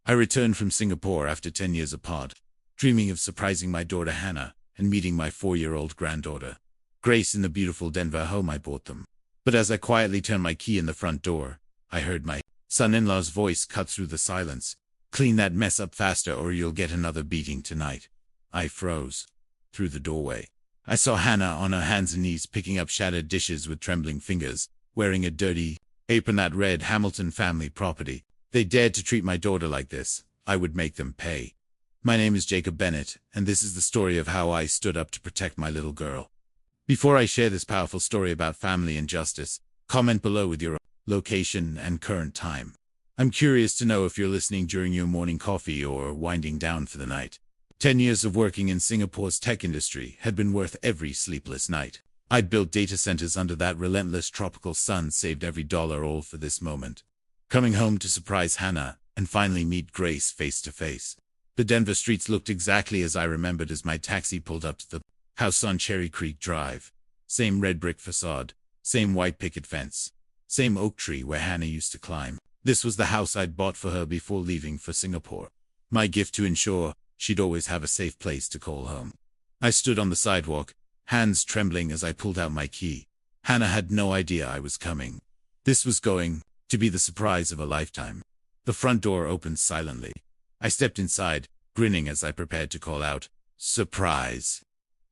I returned from Singapore after 10 years apart, dreaming of surprising my daughter Hannah and meeting my 4-year-old granddaughter, Grace, in the beautiful Denver home I bought them. But as I quietly turned my key in the front door, I heard my son-in-law's voice cut through the silence. "Clean that mess up faster or you'll get another beating tonight." I froze. Through the doorway, I saw Hannah on her hands and knees picking up shattered dishes with trembling fingers, wearing a dirty apron that read Hamilton Family Property. They dared to treat my daughter like this. I would make them pay. My name is Jacob Bennett, and this is the story of how I stood up to protect my little girl. Before I share this powerful story about family and justice, comment below with your location and current time. I'm curious to know if you're listening during your morning coffee or winding down for the night. 10 years of working in Singapore's tech industry had been worth every sleepless night. I'd built data centers under that relentless tropical sun, saved every dollar, all for this moment. Coming home to surprise Hannah and finally meet Grace face to face. The Denver streets looked exactly as I remembered as my taxi pulled up to the house on Cherry Creek Drive. Same red brick facade, same white picket fence, same oak tree where Hannah used to climb. This was the house I'd bought for her before leaving for Singapore. My gift to ensure she'd always have a safe place to call home. I stood on the sidewalk, hands trembling as I pulled out my key. Hannah had no idea I was coming. This was going to be the surprise of a lifetime. The front door opened silently. I stepped inside, grinning as I prepared to call out, "Surprise!"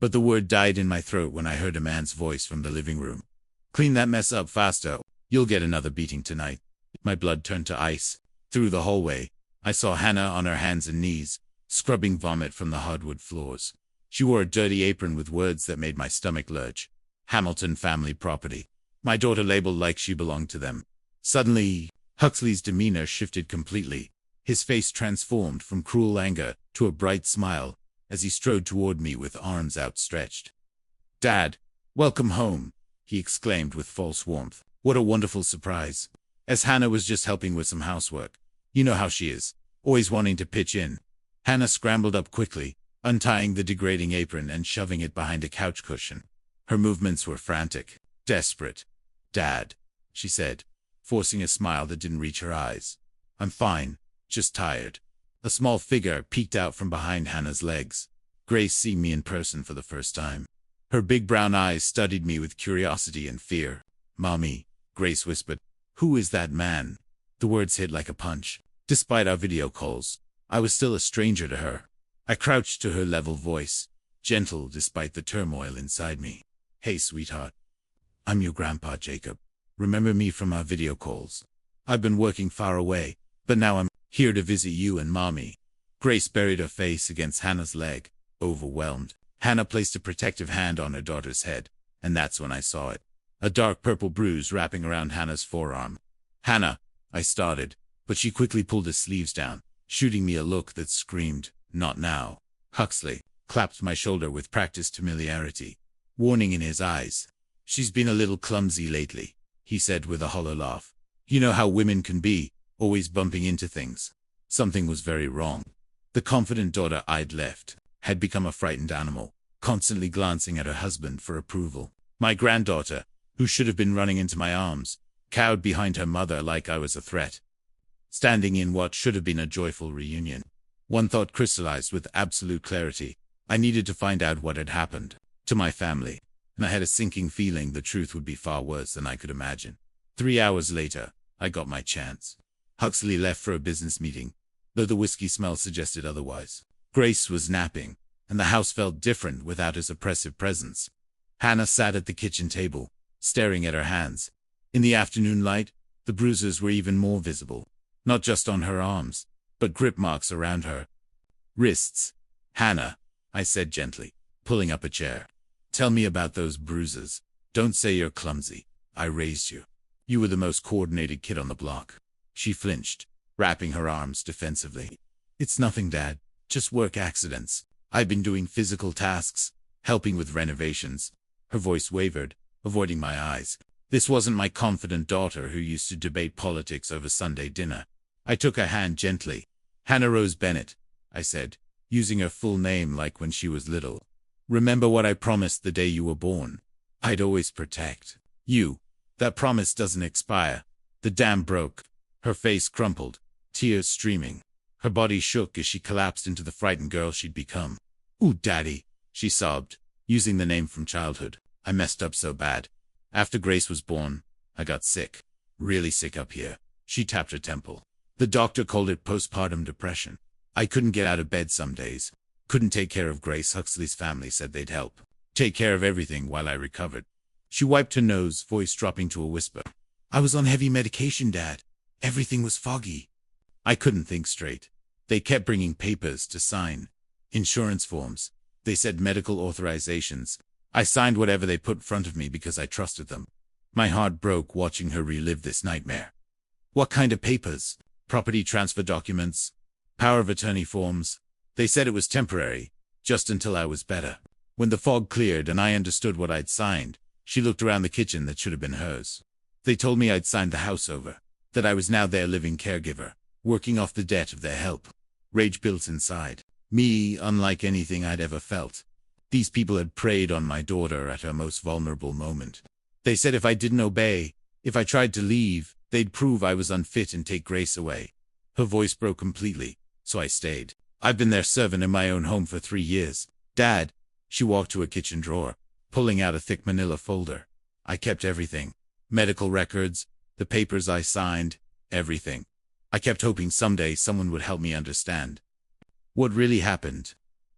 But the word died in my throat when I heard a man's voice from the living room. "Clean that mess up faster, you'll get another beating tonight." My blood turned to ice. Through the hallway, I saw Hannah on her hands and knees, scrubbing vomit from the hardwood floors. She wore a dirty apron with words that made my stomach lurch. Hamilton Family Property. My daughter labeled like she belonged to them. Suddenly, Huxley's demeanor shifted completely. His face transformed from cruel anger to a bright smile as he strode toward me with arms outstretched. "Dad, welcome home," he exclaimed with false warmth. "What a wonderful surprise." As Hannah was just helping with some housework. You know how she is, always wanting to pitch in. Hannah scrambled up quickly, untying the degrading apron and shoving it behind a couch cushion. Her movements were frantic, desperate. "Dad," she said, forcing a smile that didn't reach her eyes. "I'm fine, just tired." A small figure peeked out from behind Hannah's legs. Grace seeing me in person for the first time. Her big brown eyes studied me with curiosity and fear. "Mommy," Grace whispered. "Who is that man?" The words hit like a punch. Despite our video calls, I was still a stranger to her. I crouched to her level voice, gentle despite the turmoil inside me. "Hey, sweetheart. I'm your grandpa, Jacob. Remember me from our video calls? I've been working far away, but now I'm here to visit you and Mommy." Grace buried her face against Hannah's leg, overwhelmed. Hannah placed a protective hand on her daughter's head, and that's when I saw it. A dark purple bruise wrapping around Hannah's forearm. "Hannah," I started, but she quickly pulled her sleeves down, shooting me a look that screamed, "Not now." Huxley clapped my shoulder with practiced familiarity, warning in his eyes. "She's been a little clumsy lately," he said with a hollow laugh. "You know how women can be, always bumping into things." Something was very wrong. The confident daughter I'd left had become a frightened animal, constantly glancing at her husband for approval. My granddaughter, who should have been running into my arms, cowered behind her mother like I was a threat, standing in what should have been a joyful reunion. One thought crystallized with absolute clarity. I needed to find out what had happened to my family, and I had a sinking feeling the truth would be far worse than I could imagine. 3 hours later, I got my chance. Huxley left for a business meeting, though the whiskey smell suggested otherwise. Grace was napping, and the house felt different without his oppressive presence. Hannah sat at the kitchen table, staring at her hands. In the afternoon light, the bruises were even more visible, not just on her arms, but grip marks around her wrists. "Hannah," I said gently, pulling up a chair. "Tell me about those bruises. Don't say you're clumsy. I raised you. You were the most coordinated kid on the block." She flinched, wrapping her arms defensively. "It's nothing, Dad. Just work accidents. I've been doing physical tasks, helping with renovations." Her voice wavered, avoiding my eyes. This wasn't my confident daughter who used to debate politics over Sunday dinner. I took her hand gently. "Hannah Rose Bennett," I said, using her full name like when she was little. "Remember what I promised the day you were born? I'd always protect you. That promise doesn't expire." The dam broke. Her face crumpled, tears streaming. Her body shook as she collapsed into the frightened girl she'd become. "Ooh, Daddy," she sobbed, using the name from childhood. "I messed up so bad. After Grace was born, I got sick. Really sick up here." She tapped her temple. "The doctor called it postpartum depression. I couldn't get out of bed some days. Couldn't take care of Grace. Huxley's family said they'd help take care of everything while I recovered." She wiped her nose, voice dropping to a whisper. "I was on heavy medication, Dad. Everything was foggy. I couldn't think straight. They kept bringing papers to sign. Insurance forms. They said medical authorizations. I signed whatever they put in front of me because I trusted them." My heart broke watching her relive this nightmare. "What kind of papers? Property transfer documents? Power of attorney forms?" "They said it was temporary, just until I was better." When the fog cleared and I understood what I'd signed, she looked around the kitchen that should have been hers. "They told me I'd signed the house over, that I was now their living caregiver, working off the debt of their help." Rage built inside me, unlike anything I'd ever felt. These people had preyed on my daughter at her most vulnerable moment. They said if I didn't obey, if I tried to leave, they'd prove I was unfit and take Grace away. Her voice broke completely, so I stayed. "I've been their servant in my own home for 3 years. Dad." She walked to a kitchen drawer, pulling out a thick manila folder. "I kept everything. Medical records, the papers I signed, everything. I kept hoping someday someone would help me understand what really happened."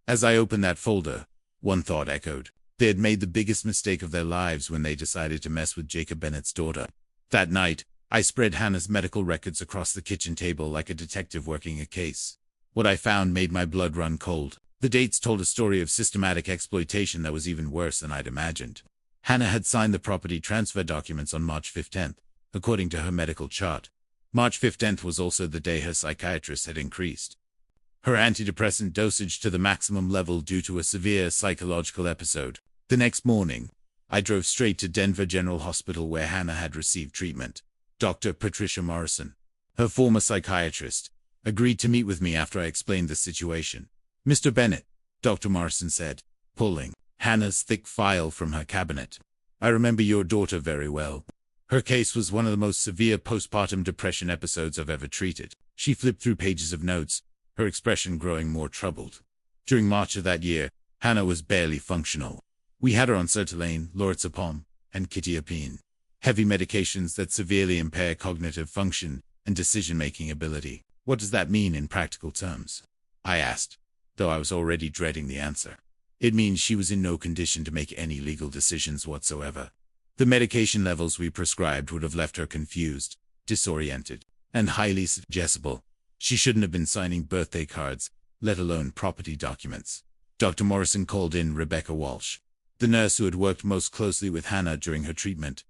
As I opened that folder, one thought echoed. They had made the biggest mistake of their lives when they decided to mess with Jacob Bennett's daughter. That night, I spread Hannah's medical records across the kitchen table like a detective working a case. What I found made my blood run cold. The dates told a story of systematic exploitation that was even worse than I'd imagined. Hannah had signed the property transfer documents on March 15th, according to her medical chart. March 15th was also the day her psychiatrist had increased her antidepressant dosage to the maximum level due to a severe psychological episode. The next morning, I drove straight to Denver General Hospital where Hannah had received treatment. Dr. Patricia Morrison, her former psychiatrist, agreed to meet with me after I explained the situation. "Mr. Bennett," Dr. Morrison said, pulling Hannah's thick file from her cabinet. "I remember your daughter very well. Her case was one of the most severe postpartum depression episodes I've ever treated." She flipped through pages of notes, her expression growing more troubled. "During March of that year, Hannah was barely functional. We had her on sertraline, lorazepam, and quetiapine, heavy medications that severely impair cognitive function and decision-making ability." "What does that mean in practical terms?" I asked, though I was already dreading the answer. "It means she was in no condition to make any legal decisions whatsoever. The medication levels we prescribed would have left her confused, disoriented, and highly suggestible. She shouldn't have been signing birthday cards, let alone property documents." Dr. Morrison called in Rebecca Walsh, the nurse who had worked most closely with Hannah during her treatment.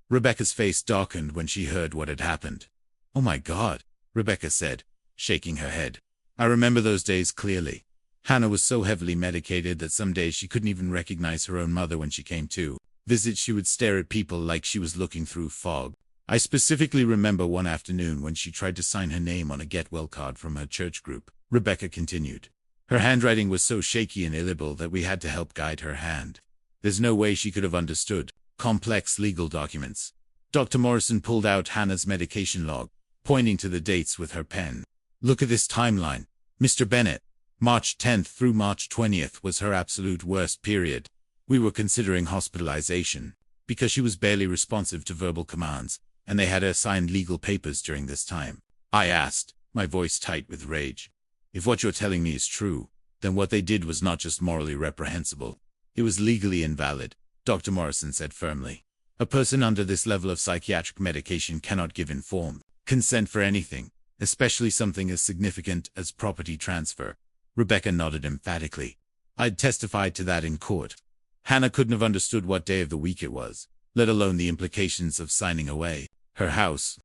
Rebecca's face darkened when she heard what had happened. "Oh my God," Rebecca said, shaking her head. "I remember those days clearly. Hannah was so heavily medicated that some days she couldn't even recognize her own mother when she came to visit. She would stare at people like she was looking through fog. I specifically remember one afternoon when she tried to sign her name on a get well card from her church group." Rebecca continued. "Her handwriting was so shaky and illegible that we had to help guide her hand. There's no way she could have understood complex legal documents." Dr. Morrison pulled out Hannah's medication log, pointing to the dates with her pen. "Look at this timeline, Mr. Bennett. March 10th through March 20th was her absolute worst period. We were considering hospitalization because she was barely responsive to verbal commands, and they had her sign legal papers during this time." I asked, my voice tight with rage. "If what you're telling me is true, then what they did was not just morally reprehensible. It was legally invalid," Dr. Morrison said firmly. "A person under this level of psychiatric medication cannot give informed consent for anything, especially something as significant as property transfer." Rebecca nodded emphatically. "I'd testified to that in court. Hannah couldn't have understood what day of the week it was, let alone the implications of signing away her house."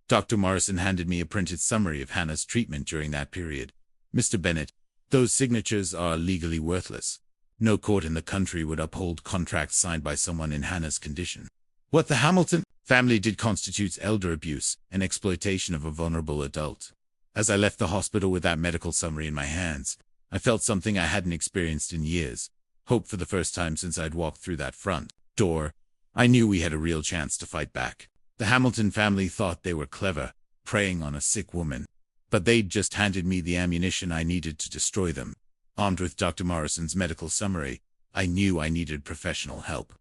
Dr. Morrison handed me a printed summary of Hannah's treatment during that period. "Mr. Bennett, those signatures are legally worthless. No court in the country would uphold contracts signed by someone in Hannah's condition. What the Hamilton family did constitutes elder abuse and exploitation of a vulnerable adult." As I left the hospital with that medical summary in my hands, I felt something I hadn't experienced in years. Hope for the first time since I'd walked through that front door. I knew we had a real chance to fight back. The Hamilton family thought they were clever, preying on a sick woman. but they'd just handed me the ammunition I needed to destroy them. Armed with Dr. Morrison's medical summary, I knew I needed professional help.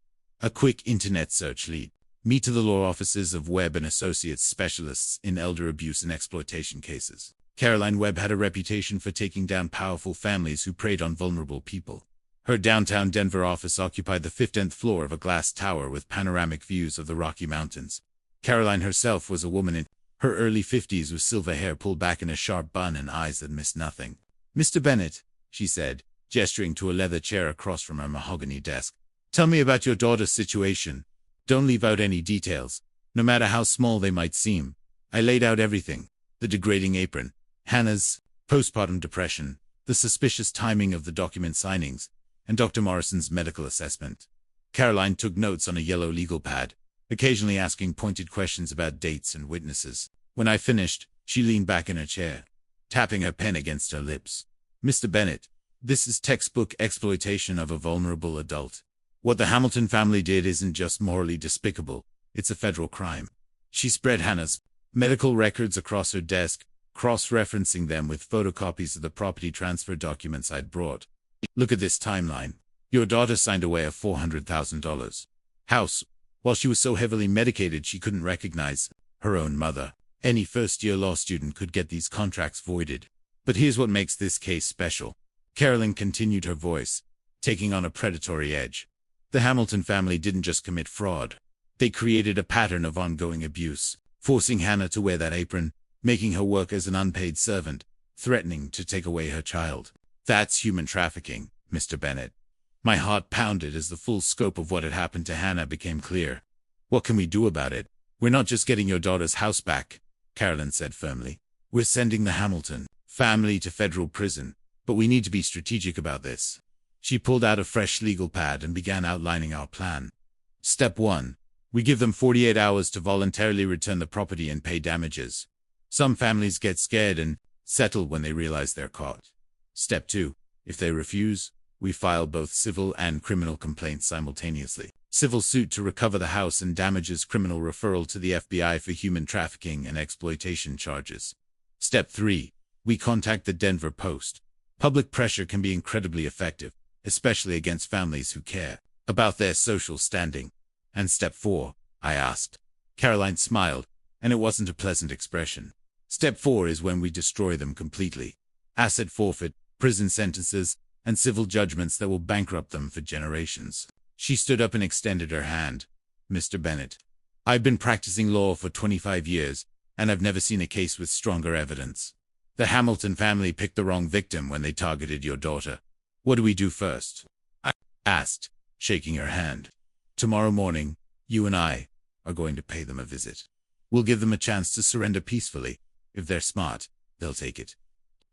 A quick internet search lead me to the law offices of Webb and Associates, specialists in elder abuse and exploitation cases. Caroline Webb had a reputation for taking down powerful families who preyed on vulnerable people. Her downtown Denver office occupied the 15th floor of a glass tower with panoramic views of the Rocky Mountains. Caroline herself was a woman in her early 50s with silver hair pulled back in a sharp bun and eyes that missed nothing. "Mr. Bennett," she said, gesturing to a leather chair across from her mahogany desk, "tell me about your daughter's situation. Don't leave out any details, no matter how small they might seem." I laid out everything: the degrading apron, Hannah's postpartum depression, the suspicious timing of the document signings, and Dr. Morrison's medical assessment. Caroline took notes on a yellow legal pad, occasionally asking pointed questions about dates and witnesses. When I finished, she leaned back in her chair, tapping her pen against her lips. "Mr. Bennett, this is textbook exploitation of a vulnerable adult. What the Hamilton family did isn't just morally despicable, it's a federal crime." She spread Hannah's medical records across her desk, cross-referencing them with photocopies of the property transfer documents I'd brought. "Look at this timeline. Your daughter signed away a $400,000 house while she was so heavily medicated she couldn't recognize her own mother. Any first-year law student could get these contracts voided. But here's what makes this case special." Caroline continued, her voice taking on a predatory edge. "The Hamilton family didn't just commit fraud. They created a pattern of ongoing abuse, forcing Hannah to wear that apron, making her work as an unpaid servant, threatening to take away her child. That's human trafficking, Mr. Bennett." My heart pounded as the full scope of what had happened to Hannah became clear. "What can we do about it?" "We're not just getting your daughter's house back," Caroline said firmly. "We're sending the Hamilton family to federal prison, but we need to be strategic about this." She pulled out a fresh legal pad and began outlining our plan. "Step 1. We give them 48 hours to voluntarily return the property and pay damages. Some families get scared and settle when they realize they're caught. Step 2. If they refuse, we file both civil and criminal complaints simultaneously. Civil suit to recover the house and damages, criminal referral to the FBI for human trafficking and exploitation charges. Step 3. We contact the Denver Post. Public pressure can be incredibly effective, especially against families who care about their social standing." "And step 4, I asked. Caroline smiled, and it wasn't a pleasant expression. "Step 4 is when we destroy them completely. Asset forfeit, prison sentences, and civil judgments that will bankrupt them for generations." She stood up and extended her hand. "Mr. Bennett, I've been practicing law for 25 years, and I've never seen a case with stronger evidence. The Hamilton family picked the wrong victim when they targeted your daughter. What do we do first?" I asked, shaking her hand. "Tomorrow morning, you and I are going to pay them a visit. We'll give them a chance to surrender peacefully. If they're smart, they'll take it."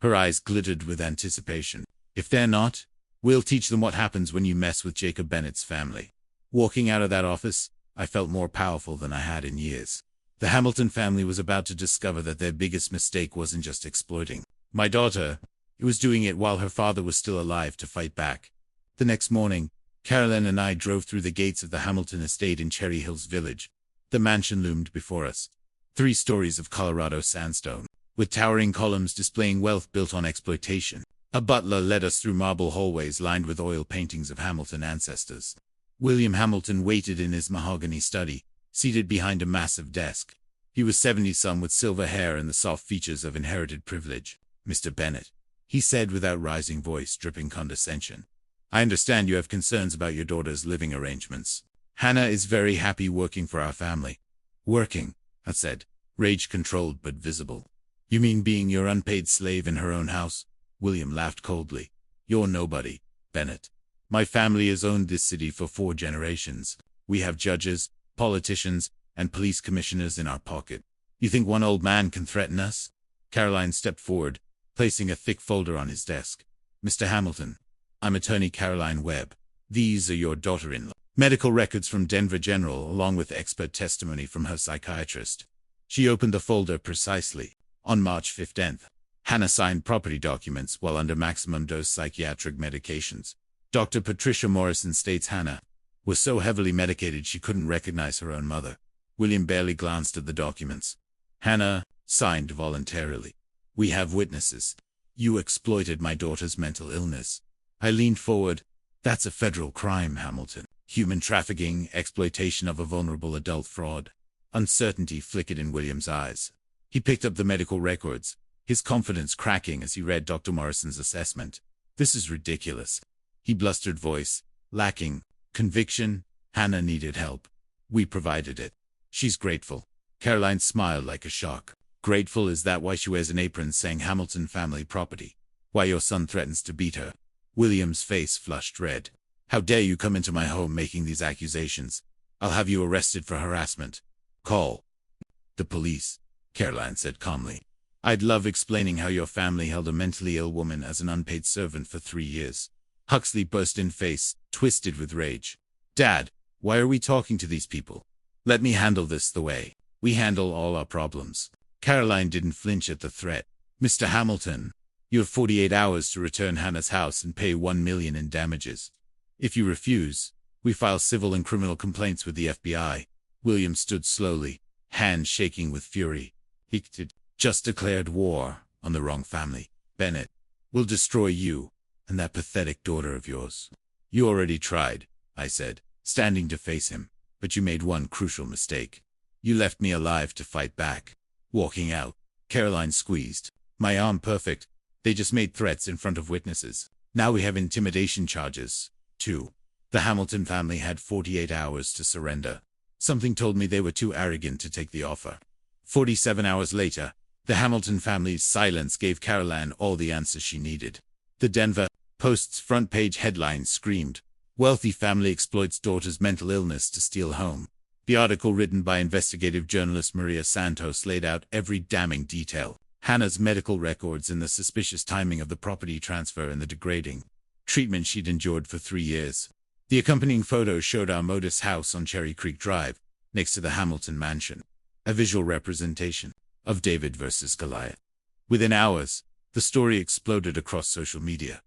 Her eyes glittered with anticipation. "If they're not, we'll teach them what happens when you mess with Jacob Bennett's family." Walking out of that office, I felt more powerful than I had in years. The Hamilton family was about to discover that their biggest mistake wasn't just exploiting my daughter. It was doing it while her father was still alive to fight back. The next morning, Caroline and I drove through the gates of the Hamilton estate in Cherry Hills Village. The mansion loomed before us. 3 stories of Colorado sandstone, with towering columns displaying wealth built on exploitation. A butler led us through marble hallways lined with oil paintings of Hamilton ancestors. William Hamilton waited in his mahogany study, seated behind a massive desk. He was 70-some with silver hair and the soft features of inherited privilege. "Mr. Bennett," he said without rising voice, dripping condescension, "I understand you have concerns about your daughter's living arrangements. Hannah is very happy working for our family." "Working?" I said, rage controlled but visible. "You mean being your unpaid slave in her own house?" William laughed coldly. "You're nobody, Bennett. My family has owned this city for 4 generations. We have judges, politicians, and police commissioners in our pocket. You think one old man can threaten us?" Caroline stepped forward, placing a thick folder on his desk. "Mr. Hamilton, I'm attorney Caroline Webb. These are your daughter-in-law medical records from Denver General along with expert testimony from her psychiatrist." She opened the folder precisely. On March 15th, Hannah signed property documents while under maximum dose psychiatric medications. Dr. Patricia Morrison states Hannah was so heavily medicated she couldn't recognize her own mother. William barely glanced at the documents. "Hannah signed voluntarily. We have witnesses. You exploited my daughter's mental illness. I leaned forward. That's a federal crime, Hamilton. Human trafficking, exploitation of a vulnerable adult, fraud. Uncertainty flickered in William's eyes. He picked up the medical records, his confidence cracking as he read Dr. Morrison's assessment. This is ridiculous. He blustered voice, lacking conviction. Hannah needed help. We provided it. She's grateful. Caroline smiled like a shock. Grateful? Is that why she wears an apron saying Hamilton family property? Why your son threatens to beat her? William's face flushed red. How dare you come into my home making these accusations? I'll have you arrested for harassment. Call the police, Caroline said calmly. I'd love explaining how your family held a mentally ill woman as an unpaid servant for 3 years. Huxley burst in, face twisted with rage. Dad, why are we talking to these people? Let me handle this the way we handle all our problems. Caroline didn't flinch at the threat. Mr. Hamilton, you have 48 hours to return Hannah's house and pay $1 million in damages. If you refuse, we file civil and criminal complaints with the FBI. William stood slowly, hands shaking with fury. He just declared war on the wrong family. Bennett, we'll destroy you and that pathetic daughter of yours. You already tried, I said, standing to face him, but you made one crucial mistake. You left me alive to fight back. Walking out, Caroline squeezed my arm. Perfect. They just made threats in front of witnesses. Now we have intimidation charges, too. The Hamilton family had 48 hours to surrender. Something told me they were too arrogant to take the offer. 47 hours later, the Hamilton family's silence gave Caroline all the answers she needed. The Denver Post's front page headline screamed, "Wealthy family exploits daughter's mental illness to steal home." The article, written by investigative journalist Maria Santos, laid out every damning detail: Hannah's medical records and the suspicious timing of the property transfer and the degrading treatment she'd endured for 3 years. The accompanying photos showed our modest house on Cherry Creek Drive, next to the Hamilton mansion, a visual representation of David versus Goliath. Within hours, the story exploded across social media.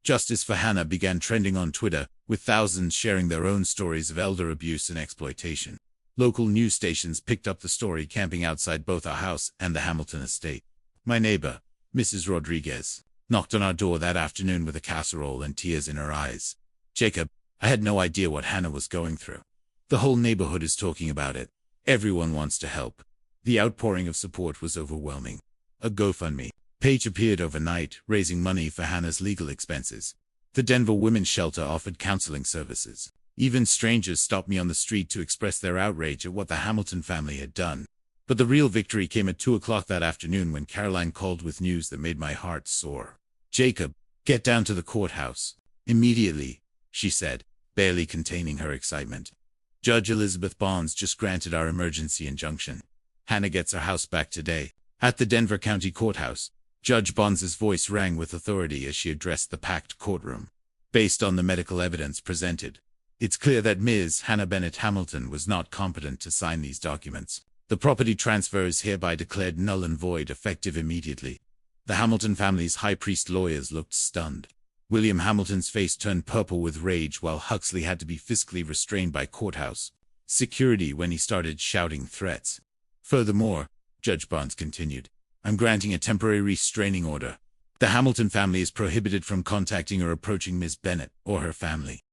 Justice for Hannah began trending on Twitter, with thousands sharing their own stories of elder abuse and exploitation. Local news stations picked up the story, camping outside both our house and the Hamilton estate. My neighbor, Mrs. Rodriguez, knocked on our door that afternoon with a casserole and tears in her eyes. "Jacob, I had no idea what Hannah was going through. The whole neighborhood is talking about it. Everyone wants to help." The outpouring of support was overwhelming. A GoFundMe page appeared overnight, raising money for Hannah's legal expenses. The Denver Women's Shelter offered counseling services. Even strangers stopped me on the street to express their outrage at what the Hamilton family had done. But the real victory came at 2 o'clock that afternoon, when Caroline called with news that made my heart soar. "Jacob, get down to the courthouse immediately," she said, barely containing her excitement. "Judge Elizabeth Barnes just granted our emergency injunction. Hannah gets her house back today." At the Denver County Courthouse, Judge Barnes's voice rang with authority as she addressed the packed courtroom. "Based on the medical evidence presented, it's clear that Ms. Hannah Bennett Hamilton was not competent to sign these documents. The property transfer is hereby declared null and void, effective immediately." The Hamilton family's high priest lawyers looked stunned. William Hamilton's face turned purple with rage, while Huxley had to be physically restrained by courthouse security when he started shouting threats. "Furthermore," Judge Barnes continued, "I'm granting a temporary restraining order. The Hamilton family is prohibited from contacting or approaching Ms. Bennett or her family.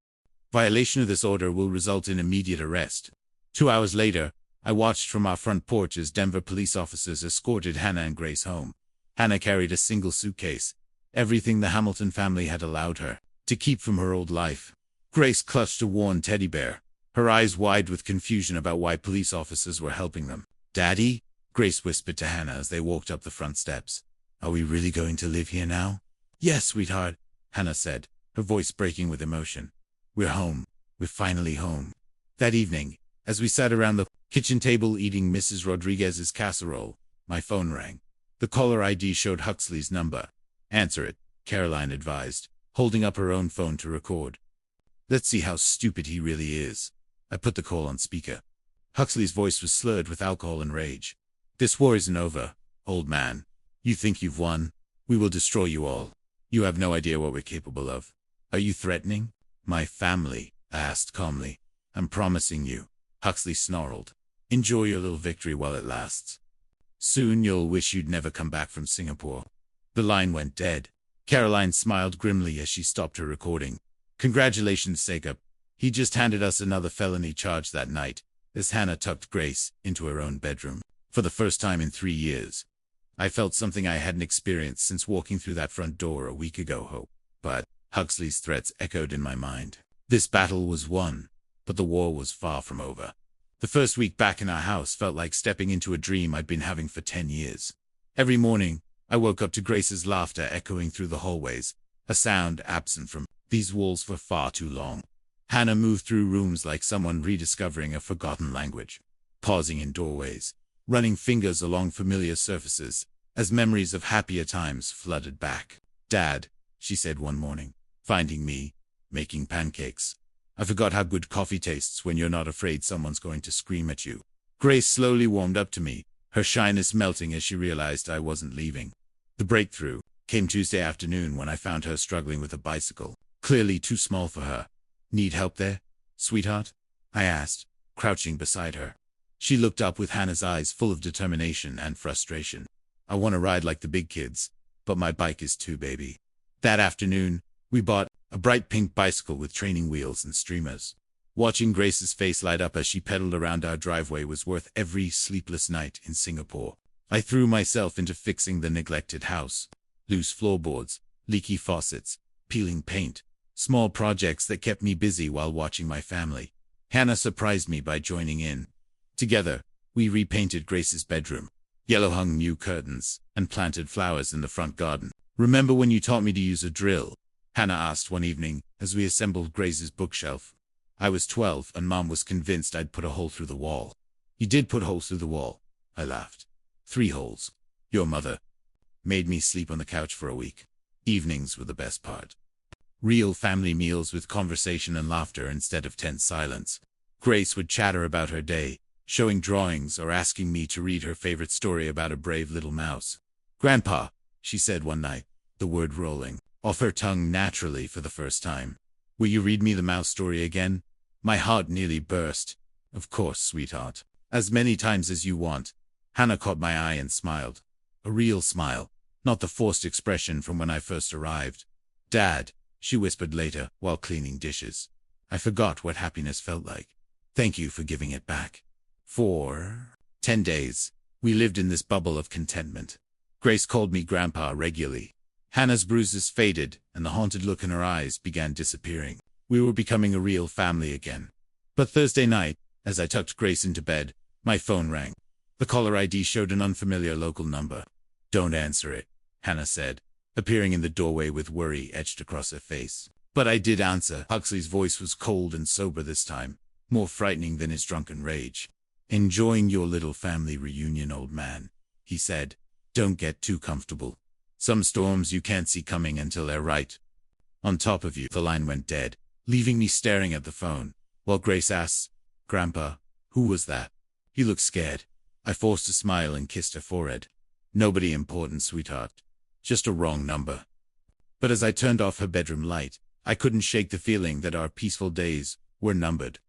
Violation of this order will result in immediate arrest." 2 hours later, I watched from our front porch as Denver police officers escorted Hannah and Grace home. Hannah carried a single suitcase, everything the Hamilton family had allowed her to keep from her old life. Grace clutched a worn teddy bear, her eyes wide with confusion about why police officers were helping them. "Daddy?" Grace whispered to Hannah as they walked up the front steps. "Are we really going to live here now?" "Yes, sweetheart," Hannah said, her voice breaking with emotion. "We're home. We're finally home." That evening, as we sat around the kitchen table eating Mrs. Rodriguez's casserole, my phone rang. The caller ID showed Huxley's number. "Answer it," Caroline advised, holding up her own phone to record. "Let's see how stupid he really is." I put the call on speaker. Huxley's voice was slurred with alcohol and rage. "This war isn't over, old man. You think you've won? We will destroy you all. You have no idea what we're capable of." "Are you threatening my family?" I asked calmly. "I'm promising you," Huxley snarled. "Enjoy your little victory while it lasts." Soon you'll wish you'd never come back from Singapore. The line went dead. Caroline smiled grimly as she stopped her recording. Congratulations, Jacob. He just handed us another felony charge that night, as Hannah tucked Grace into her own bedroom. For the first time in 3 years, I felt something I hadn't experienced since walking through that front door a week ago. But Huxley's threats echoed in my mind. This battle was won, but the war was far from over. The first week back in our house felt like stepping into a dream I'd been having for 10 years. Every morning, I woke up to Grace's laughter echoing through the hallways, a sound absent from these walls for far too long. Hannah moved through rooms like someone rediscovering a forgotten language, pausing in doorways, running fingers along familiar surfaces, as memories of happier times flooded back. "Dad," she said one morning, finding me making pancakes. "I forgot how good coffee tastes when you're not afraid someone's going to scream at you." Grace slowly warmed up to me, her shyness melting as she realized I wasn't leaving. The breakthrough came Tuesday afternoon when I found her struggling with a bicycle, clearly too small for her. "Need help there, sweetheart?" I asked, crouching beside her. She looked up with Hannah's eyes full of determination and frustration. "I want to ride like the big kids, but my bike is too baby." That afternoon, we bought a bright pink bicycle with training wheels and streamers. Watching Grace's face light up as she pedaled around our driveway was worth every sleepless night in Singapore. I threw myself into fixing the neglected house. Loose floorboards, leaky faucets, peeling paint, small projects that kept me busy while watching my family. Hannah surprised me by joining in. Together, we repainted Grace's bedroom, yellow-hung new curtains, and planted flowers in the front garden. "Remember when you taught me to use a drill?" Hannah asked one evening as we assembled Grace's bookshelf. I was 12 and Mom was convinced I'd put a hole through the wall. "You did put holes through the wall," I laughed. "3 holes. Your mother made me sleep on the couch for a week. Evenings were the best part. Real family meals with conversation and laughter instead of tense silence. Grace would chatter about her day, showing drawings or asking me to read her favorite story about a brave little mouse. "Grandpa," she said one night, the word rolling off her tongue naturally for the first time. "Will you read me the mouse story again?" My heart nearly burst. "Of course, sweetheart. As many times as you want." Hannah caught my eye and smiled. A real smile, not the forced expression from when I first arrived. "Dad," she whispered later while cleaning dishes, "I forgot what happiness felt like. Thank you for giving it back." For 10 days, we lived in this bubble of contentment. Grace called me Grandpa regularly. Hannah's bruises faded, and the haunted look in her eyes began disappearing. We were becoming a real family again. But Thursday night, as I tucked Grace into bed, my phone rang. The caller ID showed an unfamiliar local number. "Don't answer it," Hannah said, appearing in the doorway with worry etched across her face. But I did answer. Huxley's voice was cold and sober this time, more frightening than his drunken rage. "Enjoying your little family reunion, old man," he said. "Don't get too comfortable. Some storms you can't see coming until they're right on top of you." The line went dead, leaving me staring at the phone, while Grace asked, "Grandpa, who was that?" He looked scared. I forced a smile and kissed her forehead. "Nobody important, sweetheart. Just a wrong number." But as I turned off her bedroom light, I couldn't shake the feeling that our peaceful days were numbered.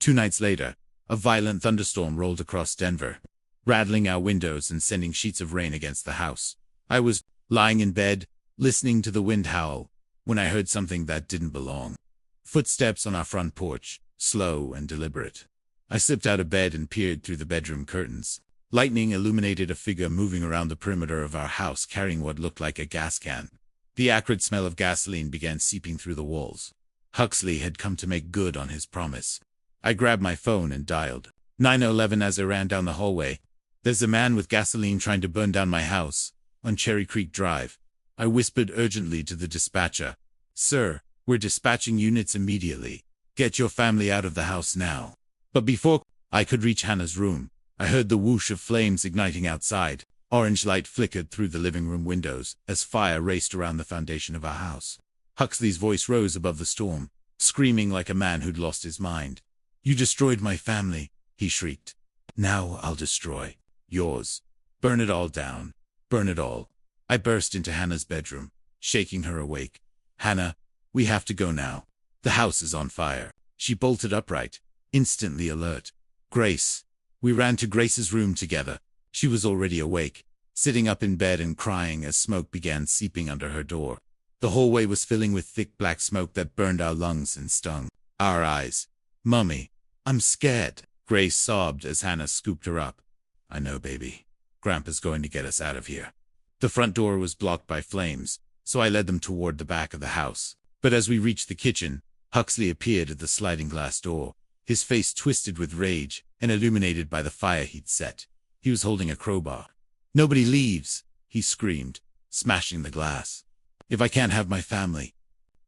2 nights later, a violent thunderstorm rolled across Denver, rattling our windows and sending sheets of rain against the house. I was lying in bed, listening to the wind howl, when I heard something that didn't belong. Footsteps on our front porch, slow and deliberate. I slipped out of bed and peered through the bedroom curtains. Lightning illuminated a figure moving around the perimeter of our house carrying what looked like a gas can. The acrid smell of gasoline began seeping through the walls. Huxley had come to make good on his promise. I grabbed my phone and dialed 911 as I ran down the hallway. "There's a man with gasoline trying to burn down my house on Cherry Creek Drive." I whispered urgently to the dispatcher. "Sir, we're dispatching units immediately. Get your family out of the house now." But before I could reach Hannah's room, I heard the whoosh of flames igniting outside. Orange light flickered through the living room windows as fire raced around the foundation of our house. Huxley's voice rose above the storm, screaming like a man who'd lost his mind. "You destroyed my family," he shrieked. "Now I'll destroy yours. Burn it all down. Burn it all." I burst into Hannah's bedroom, shaking her awake. "Hannah, we have to go now. The house is on fire." She bolted upright, instantly alert. "Grace." We ran to Grace's room together, She was already awake, sitting up in bed and crying as smoke began seeping under her door. The hallway was filling with thick black smoke that burned our lungs and stung our eyes. "Mummy, I'm scared," Grace sobbed as Hannah scooped her up. "I know, baby. Grandpa's going to get us out of here." The front door was blocked by flames, so I led them toward the back of the house. But as we reached the kitchen, Huxley appeared at the sliding glass door, his face twisted with rage and illuminated by the fire he'd set. He was holding a crowbar. "Nobody leaves," he screamed, smashing the glass. "If I can't have my family,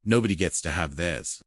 nobody gets to have theirs."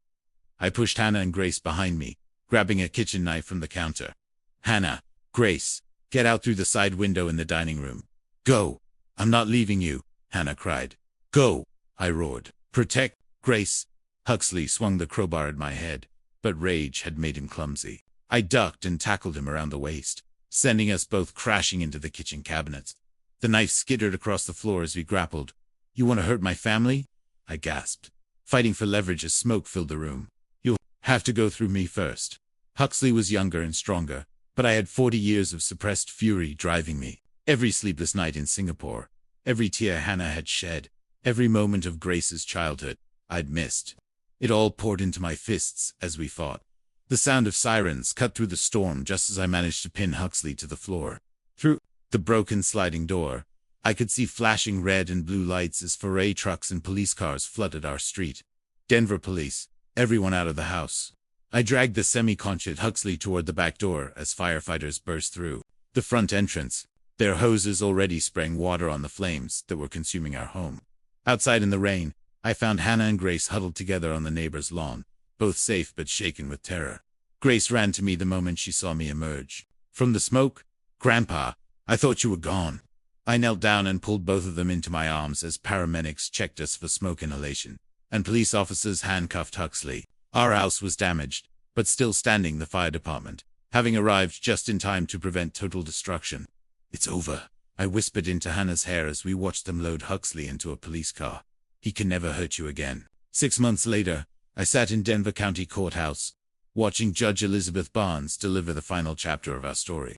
I pushed Hannah and Grace behind me, grabbing a kitchen knife from the counter. "Hannah, Grace, get out through the side window in the dining room." "Go. I'm not leaving you," Hannah cried. "Go," I roared. "Protect Grace." Huxley swung the crowbar at my head, but rage had made him clumsy. I ducked and tackled him around the waist, sending us both crashing into the kitchen cabinets. The knife skittered across the floor as we grappled. "You want to hurt my family?" I gasped, fighting for leverage as smoke filled the room. "You'll have to go through me first." Huxley was younger and stronger, but I had 40 years of suppressed fury driving me. Every sleepless night in Singapore, every tear Hannah had shed, every moment of Grace's childhood I'd missed. It all poured into my fists as we fought. The sound of sirens cut through the storm just as I managed to pin Huxley to the floor. Through the broken sliding door, I could see flashing red and blue lights as foray trucks and police cars flooded our street. Denver police, everyone out of the house. I dragged the semi-conscious Huxley toward the back door as firefighters burst through the front entrance, their hoses already spraying water on the flames that were consuming our home. Outside in the rain, I found Hannah and Grace huddled together on the neighbor's lawn, both safe but shaken with terror. Grace ran to me the moment she saw me emerge from the smoke. "Grandpa, I thought you were gone." I knelt down and pulled both of them into my arms as paramedics checked us for smoke inhalation, and police officers handcuffed Huxley. Our house was damaged, but still standing, the fire department, having arrived just in time to prevent total destruction. "It's over," I whispered into Hannah's hair as we watched them load Huxley into a police car. "He can never hurt you again." 6 months later, I sat in Denver County Courthouse, watching Judge Elizabeth Barnes deliver the final chapter of our story.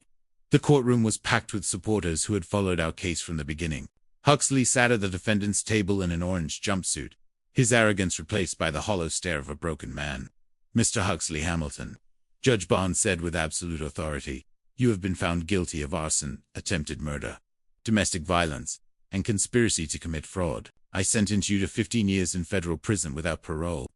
The courtroom was packed with supporters who had followed our case from the beginning. Huxley sat at the defendant's table in an orange jumpsuit, his arrogance replaced by the hollow stare of a broken man. "Mr. Huxley Hamilton," Judge Barnes said with absolute authority, "you have been found guilty of arson, attempted murder, domestic violence, and conspiracy to commit fraud. I sentence you to 15 years in federal prison without parole."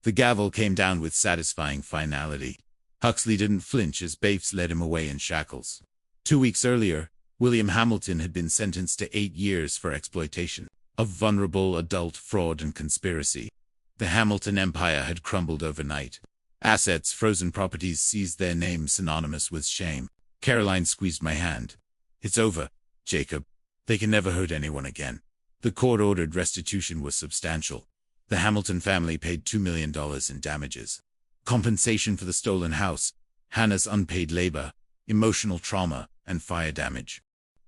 The gavel came down with satisfying finality. Huxley didn't flinch as bailiffs led him away in shackles. 2 weeks earlier, William Hamilton had been sentenced to 8 years for exploitation of vulnerable adult, fraud, and conspiracy. The Hamilton empire had crumbled overnight. Assets, frozen, properties seized, their names synonymous with shame. Caroline squeezed my hand. "It's over, Jacob. They can never hurt anyone again." The court-ordered restitution was substantial. The Hamilton family paid $2 million in damages. Compensation for the stolen house, Hannah's unpaid labor, emotional trauma, and fire damage.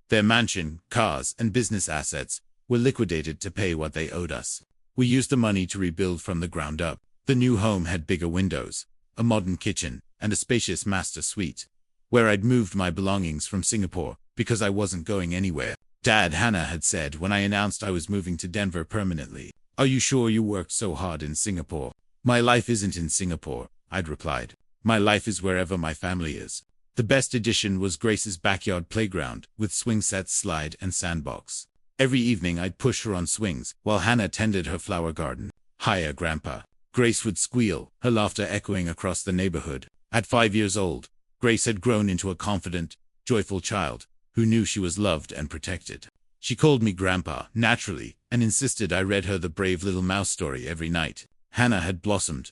Their mansion, cars, and business assets were liquidated to pay what they owed us. We used the money to rebuild from the ground up. The new home had bigger windows, a modern kitchen, and a spacious master suite, where I'd moved my belongings from Singapore because I wasn't going anywhere. "Dad," Hannah had said when I announced I was moving to Denver permanently, "are you sure you worked so hard in Singapore?" "My life isn't in Singapore," I'd replied. "My life is wherever my family is." The best addition was Grace's backyard playground, with swing sets, slide, and sandbox. Every evening I'd push her on swings, while Hannah tended her flower garden. "Hiya, Grandpa." Grace would squeal, her laughter echoing across the neighborhood. At 5 years old, Grace had grown into a confident, joyful child who knew she was loved and protected. She called me Grandpa, naturally, and insisted I read her the Brave Little Mouse story every night. Hannah had blossomed.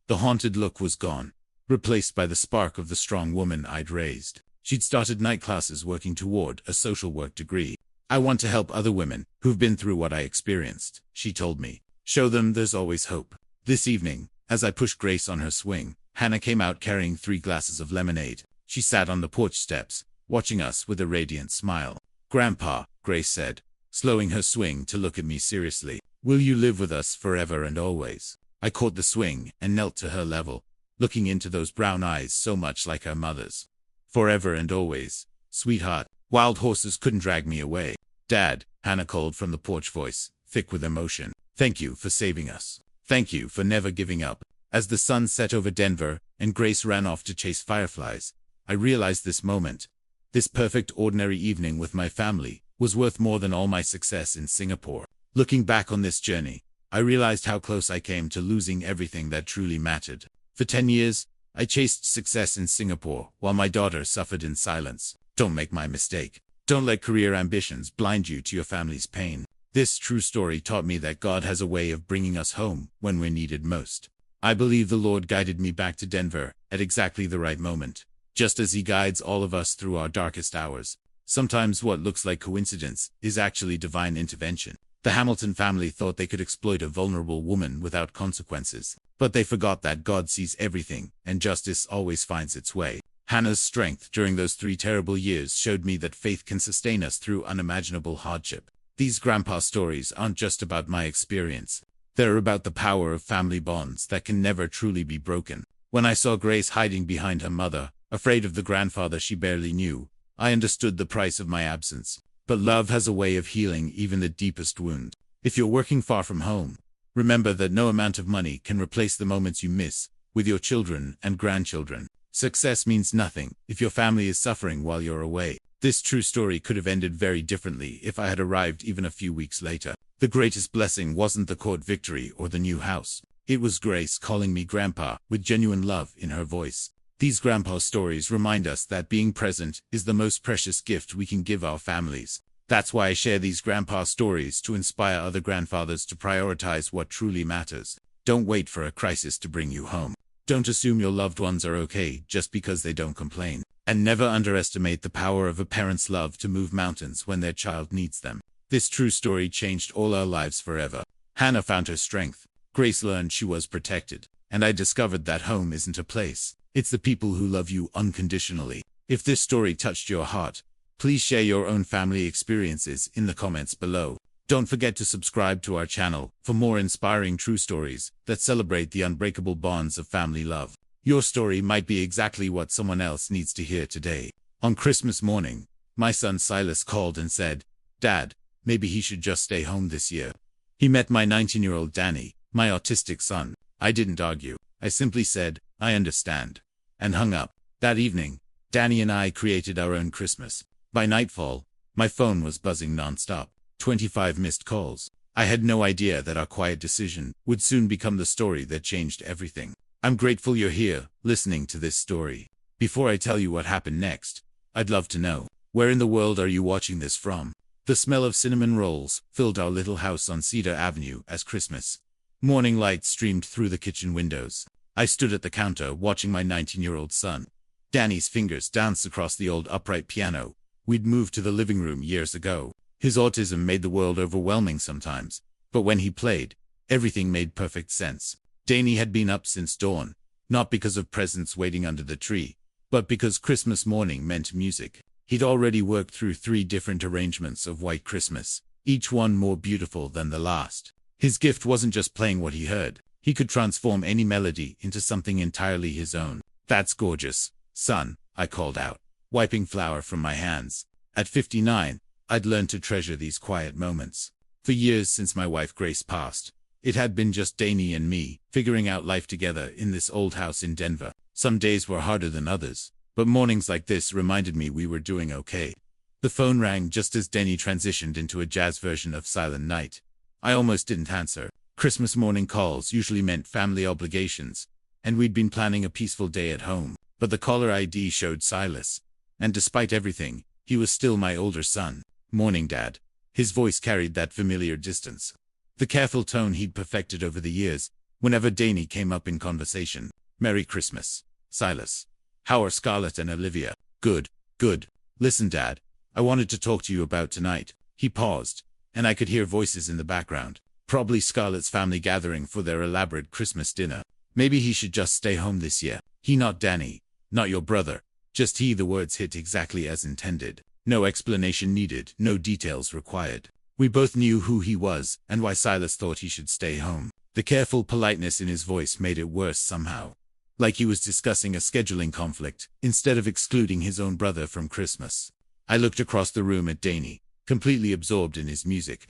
The haunted look was gone, replaced by the spark of the strong woman I'd raised. She'd started night classes working toward a social work degree. "I want to help other women who've been through what I experienced," she told me. "Show them there's always hope." This evening, as I pushed Grace on her swing, Hannah came out carrying 3 glasses of lemonade. She sat on the porch steps, watching us with a radiant smile. "Grandpa," Grace said, slowing her swing to look at me seriously, "will you live with us forever and always?" I caught the swing and knelt to her level, looking into those brown eyes so much like her mother's. "Forever and always, sweetheart," Wild horses couldn't drag me away. Dad, Hannah called from the porch, voice thick with emotion. Thank you for saving us. Thank you for never giving up. As the sun set over Denver and Grace ran off to chase fireflies, I realized this moment, this perfect ordinary evening with my family, was worth more than all my success in Singapore. Looking back on this journey, I realized how close I came to losing everything that truly mattered. For 10 years, I chased success in Singapore while my daughter suffered in silence. Don't make my mistake. Don't let career ambitions blind you to your family's pain. This true story taught me that God has a way of bringing us home when we're needed most. I believe the Lord guided me back to Denver at exactly the right moment, just as He guides all of us through our darkest hours. Sometimes what looks like coincidence is actually divine intervention. The Hamilton family thought they could exploit a vulnerable woman without consequences, but they forgot that God sees everything and justice always finds its way. Hannah's strength during those 3 terrible years showed me that faith can sustain us through unimaginable hardship. These grandpa stories aren't just about my experience. They're about the power of family bonds that can never truly be broken. When I saw Grace hiding behind her mother, afraid of the grandfather she barely knew, I understood the price of my absence. But love has a way of healing even the deepest wound. If you're working far from home, remember that no amount of money can replace the moments you miss with your children and grandchildren. Success means nothing if your family is suffering while you're away. This true story could have ended very differently if I had arrived even a few weeks later. The greatest blessing wasn't the court victory or the new house. It was Grace calling me Grandpa with genuine love in her voice. These grandpa stories remind us that being present is the most precious gift we can give our families. That's why I share these grandpa stories, to inspire other grandfathers to prioritize what truly matters. Don't wait for a crisis to bring you home. Don't assume your loved ones are okay just because they don't complain. And never underestimate the power of a parent's love to move mountains when their child needs them. This true story changed all our lives forever. Hannah found her strength. Grace learned she was protected. And I discovered that home isn't a place. It's the people who love you unconditionally. If this story touched your heart, please share your own family experiences in the comments below. Don't forget to subscribe to our channel for more inspiring true stories that celebrate the unbreakable bonds of family love. Your story might be exactly what someone else needs to hear today. On Christmas morning, my son Silas called and said, "Dad, maybe he should just stay home this year." He met my 19-year-old Danny, my autistic son. I didn't argue. I simply said, "I understand," and hung up. That evening, Danny and I created our own Christmas. By nightfall, my phone was buzzing nonstop. 25 missed calls. I had no idea that our quiet decision would soon become the story that changed everything. I'm grateful you're here, listening to this story. Before I tell you what happened next, I'd love to know, where in the world are you watching this from? The smell of cinnamon rolls filled our little house on Cedar Avenue as Christmas morning light streamed through the kitchen windows. I stood at the counter watching my 19-year-old son. Danny's fingers danced across the old upright piano. We'd moved to the living room years ago. His autism made the world overwhelming sometimes, but when he played, everything made perfect sense. Danny had been up since dawn, not because of presents waiting under the tree, but because Christmas morning meant music. He'd already worked through 3 different arrangements of White Christmas, each one more beautiful than the last. His gift wasn't just playing what he heard. He could transform any melody into something entirely his own. "That's gorgeous, son," I called out, wiping flour from my hands. At 59, I'd learned to treasure these quiet moments. For years since my wife Grace passed, it had been just Danny and me, figuring out life together in this old house in Denver. Some days were harder than others, but mornings like this reminded me we were doing okay. The phone rang just as Danny transitioned into a jazz version of Silent Night. I almost didn't answer. Christmas morning calls usually meant family obligations, and we'd been planning a peaceful day at home. But the caller ID showed Silas, and despite everything, he was still my older son. "Morning, Dad." His voice carried that familiar distance, the careful tone he'd perfected over the years whenever Danny came up in conversation. "Merry Christmas, Silas. How are Scarlett and Olivia?" "Good, good. Listen, Dad, I wanted to talk to you about tonight." He paused, and I could hear voices in the background. Probably Scarlett's family gathering for their elaborate Christmas dinner. "Maybe he should just stay home this year." "He, not Danny. Not your brother. Just he." The words hit exactly as intended. No explanation needed, no details required. We both knew who he was and why Silas thought he should stay home. The careful politeness in his voice made it worse somehow. Like he was discussing a scheduling conflict, instead of excluding his own brother from Christmas. I looked across the room at Danny, completely absorbed in his music,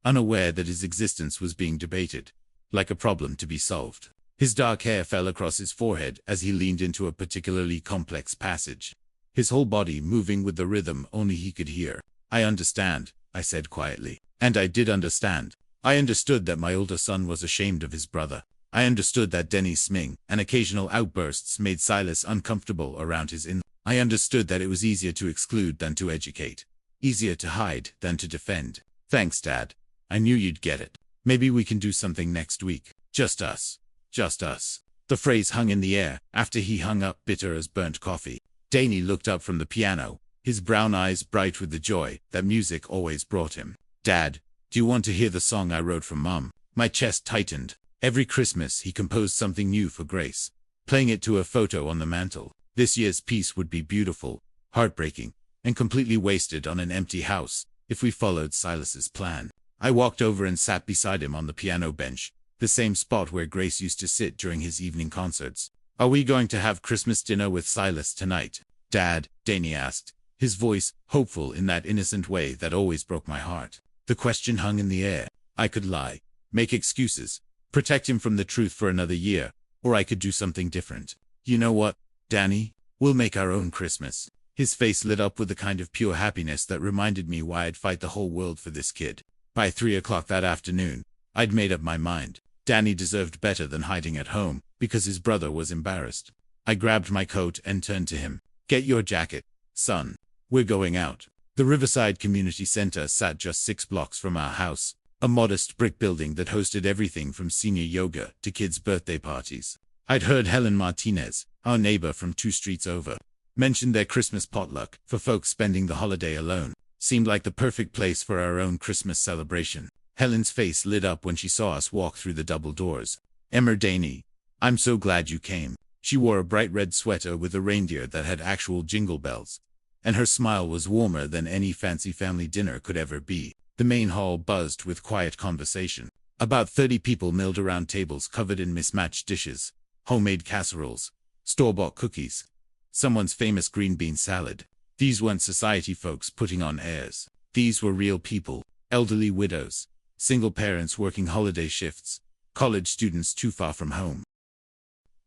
unaware that his existence was being debated, like a problem to be solved. His dark hair fell across his forehead as he leaned into a particularly complex passage, his whole body moving with the rhythm only he could hear. "I understand," I said quietly. And I did understand. I understood that my older son was ashamed of his brother. I understood that Denny's sming and occasional outbursts made Silas uncomfortable around his I understood that it was easier to exclude than to educate, easier to hide than to defend. "Thanks, Dad. I knew you'd get it. Maybe we can do something next week. Just us. Just us." The phrase hung in the air after he hung up, bitter as burnt coffee. Danny looked up from the piano, his brown eyes bright with the joy that music always brought him. "Dad, do you want to hear the song I wrote for Mom?" My chest tightened. Every Christmas he composed something new for Grace, playing it to a photo on the mantel. This year's piece would be beautiful, heartbreaking, and completely wasted on an empty house if we followed Silas's plan. I walked over and sat beside him on the piano bench, the same spot where Grace used to sit during his evening concerts. "Are we going to have Christmas dinner with Silas tonight, Dad?" Danny asked, his voice hopeful in that innocent way that always broke my heart. The question hung in the air. I could lie, make excuses, protect him from the truth for another year, or I could do something different. "You know what, Danny? We'll make our own Christmas." His face lit up with the kind of pure happiness that reminded me why I'd fight the whole world for this kid. By 3 o'clock that afternoon, I'd made up my mind. Danny deserved better than hiding at home because his brother was embarrassed. I grabbed my coat and turned to him. "Get your jacket, son. We're going out." The Riverside Community Center sat just 6 blocks from our house, a modest brick building that hosted everything from senior yoga to kids' birthday parties. I'd heard Helen Martinez, our neighbor from 2 streets over, mention their Christmas potluck for folks spending the holiday alone. Seemed like the perfect place for our own Christmas celebration. Helen's face lit up when she saw us walk through the double doors. "Emmer, Danny, I'm so glad you came." She wore a bright red sweater with a reindeer that had actual jingle bells, and her smile was warmer than any fancy family dinner could ever be. The main hall buzzed with quiet conversation. About 30 people milled around tables covered in mismatched dishes, homemade casseroles, store-bought cookies, someone's famous green bean salad. These weren't society folks putting on airs. These were real people, elderly widows, single parents working holiday shifts, college students too far from home.